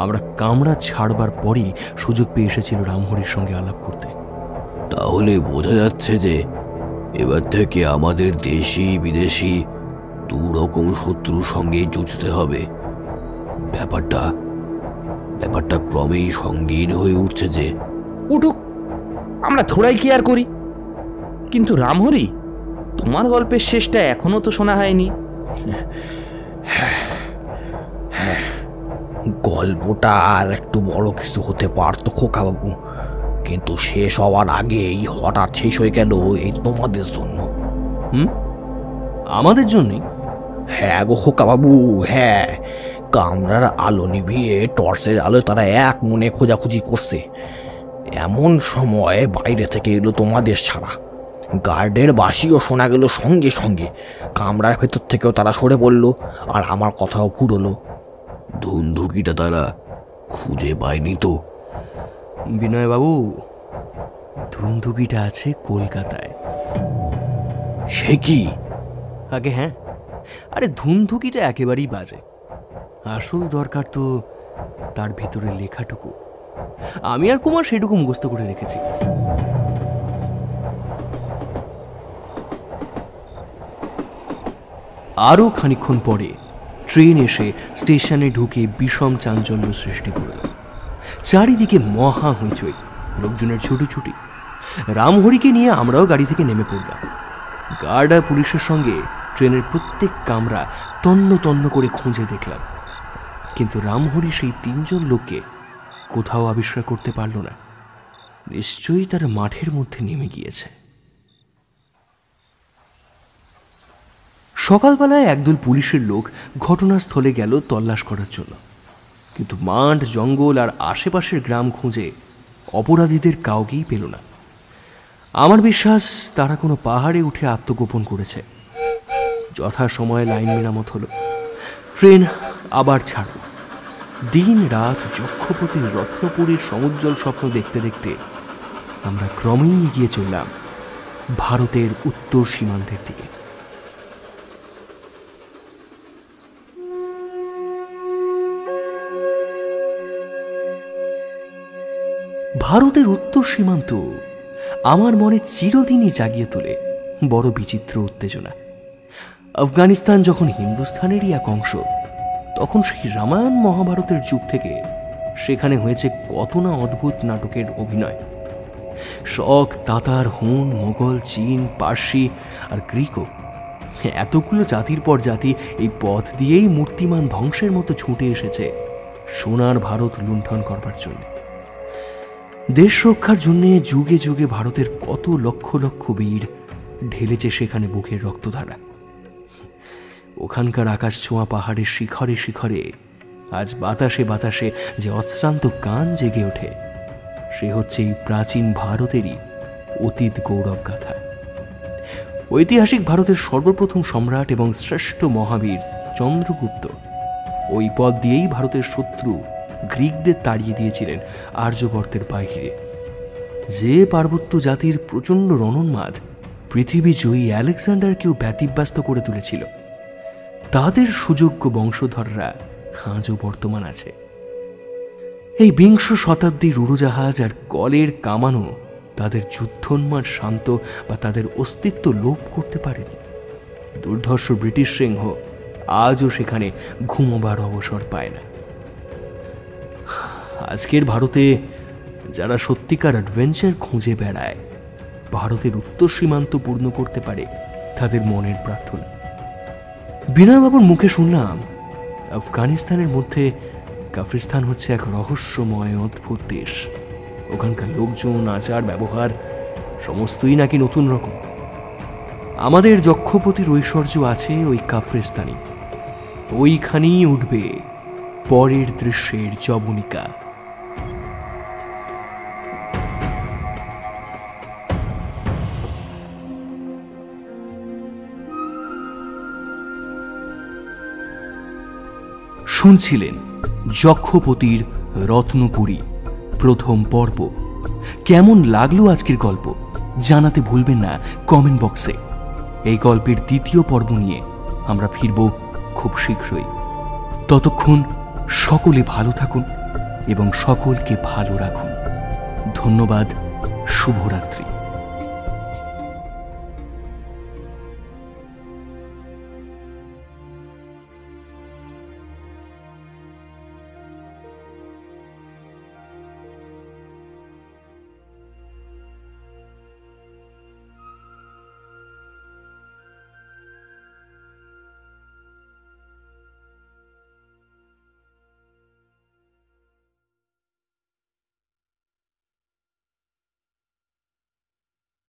আমরা কামরা ছাড়বার পরই সুযোগ পেয়ে এসেছিল রামহরির সঙ্গে আলাপ করতে। তাহলে বোঝা যাচ্ছে যে এবার থেকে আমাদের দেশি বিদেশি দু রকম শত্রুর সঙ্গে যুঝতে হবে। ব্যাপারটা ক্রমেই সঙ্গীন হয়ে উঠছে যে। উঠুক, আমরা থোড়াই কি আর করি। কিন্তু রামহরি, তোমার গল্পের শেষটা এখনো তো শোনা হয়নি। গল্পটা আর একটু বড় কিছু হতে পারতো খোকাবাবু, কিন্তু শেষ হওয়ার আগেই হঠাৎ শেষ হয়ে গেল এই তোমাদের জন্য। আমাদের জন্যই? হ্যাঁ গো খোকাবাবু, হ্যাঁ। কামরার আলো নিভিয়ে টর্চের আলোয় তারা এক মনে খোঁজাখুঁজি করছে। এমন সময় বাইরে থেকে এলো তোমাদের ছাড়া। গার্ডের বাঁশিও শোনা গেল সঙ্গে সঙ্গে। কামরার ভেতর থেকেও তারা সরে পড়ল, আর আমার কথাও ফুরলো। ধুনধুকিটা তারা খুঁজে পায়নি তো? বিনয়বাবু, ধুনধুকিটা আছে কলকাতায়। সে কি? আগে হ্যাঁ, আরে ধুনধুকিটা একেবারেই বাজে। আসল দরকার তো তার ভিতরে লেখাটুকু। আমি আর কুমার সেটুকু মুখস্থ করে রেখেছি। আরও খানিকক্ষণ পরে ট্রেন এসে স্টেশনে ঢুকে বিষম চাঞ্চল্য সৃষ্টি করল। চারিদিকে মহা হইচই, লোকজনের ছুটোছুটি। রামহরিকে নিয়ে আমরাও গাড়ি থেকে নেমে পড়লাম। গার্ড আর পুলিশের সঙ্গে ট্রেনের প্রত্যেক কামরা তন্ন তন্ন করে খুঁজে দেখলাম, কিন্তু রামহরি সেই 3 জন লোককে কোথাও আবিষ্কার করতে পারল না। নিশ্চয়ই তারা মাঠের মধ্যে নেমে গিয়েছে। সকালবেলায় একদল পুলিশের লোক ঘটনাস্থলে গেল তল্লাশ করার জন্য, কিন্তু মাঠ, জঙ্গল আর আশেপাশের গ্রাম খুঁজে অপরাধীদের কাউকেই পেল না। আমার বিশ্বাস তারা কোনো পাহাড়ে উঠে আত্মগোপন করেছে। যথাসময়ে লাইন মেরামত হলো, ট্রেন আবার ছাড়ল। দিন রাত যক্ষপতি রত্নপুরীর সমুজ্জ্বল স্বপ্ন দেখতে দেখতে আমরা ক্রমেই এগিয়ে চললাম ভারতের উত্তর সীমান্তের দিকে। ভারতের উত্তর সীমান্ত আমার মনে চিরদিনই জাগিয়ে তোলে বড় বিচিত্র উত্তেজনা। আফগানিস্তান যখন হিন্দুস্তানেরই এক অংশ, তখন সেই রামায়ণ মহাভারতের যুগ থেকে সেখানে হয়েছে কত না অদ্ভুত নাটকের অভিনয়। শক, তাতার, হুন, মোগল, চীন, পার্সি আর গ্রিকও, এতগুলো জাতির পর জাতি এই পথ দিয়েই মূর্তিমান ধ্বংসের মতো ছুটে এসেছে সোনার ভারত লুণ্ঠন করবার জন্য। দেশ রক্ষার জন্য যুগে যুগে ভারতের কত লক্ষ লক্ষ বীর ঢেলেছে সেখানে বুকের রক্তধারা। ওখানকার আকাশ ছোঁয়া পাহাড়ের শিখরে শিখরে আজ বাতাসে বাতাসে যে অশ্রান্ত গান জেগে ওঠে, সে হচ্ছে এই প্রাচীন ভারতেরই অতীত গৌরব গাথা। ঐতিহাসিক ভারতের সর্বপ্রথম সম্রাট এবং শ্রেষ্ঠ মহাবীর চন্দ্রগুপ্ত ওই পথ দিয়েই ভারতের শত্রু গ্রিকদের তাড়িয়ে দিয়েছিলেন আর্যবর্তের বাহিরে। যে পার্বত্য জাতির প্রচণ্ড রণোন্মাদ পৃথিবী জয়ী আলেকজান্ডারকেও ব্যতিব্যস্ত করে তুলেছিল, তাদের সুযোগ্য বংশধররা আজও বর্তমান আছে। এই বিংশ শতাব্দীর উড়োজাহাজ আর কলের কামানো তাদের যুদ্ধোন্মাদ শান্ত বা তাদের অস্তিত্ব লোপ করতে পারেনি। দুর্ধর্ষ ব্রিটিশ সিংহ আজও সেখানে ঘুমোবার অবসর পায় না। আজকের ভারতে যারা সত্যিকার অ্যাডভেঞ্চার খুঁজে বেড়ায়, ভারতের উত্তর সীমান্ত পূর্ণ করতে পারে তাদের মনের প্রার্থনা। বিনয়বাবুর মুখে শুনলাম আফগানিস্তানের মধ্যে কাফরিস্তান হচ্ছে এক রহস্যময় অদ্ভুত দেশ। ওখানকার লোকজন, আচার, ব্যবহার সমস্তই নাকি নতুন রকম। আমাদের যক্ষপতির ঐশ্বর্য আছে ওই কাফরিস্তানি। ওইখানেই উঠবে পরের দৃশ্যের জবনিকা। শুনছিলেন যক্ষপতির রত্নপুরী প্রথম পর্ব। কেমন লাগলো আজকের গল্প জানাতে ভুলবেন না কমেন্ট বক্সে। এই গল্পের দ্বিতীয় পর্ব নিয়ে আমরা ফিরব খুব শীঘ্রই। ততক্ষণ সকলে ভালো থাকুন এবং সকলকে ভালো রাখুন। ধন্যবাদ। শুভরাত্রি।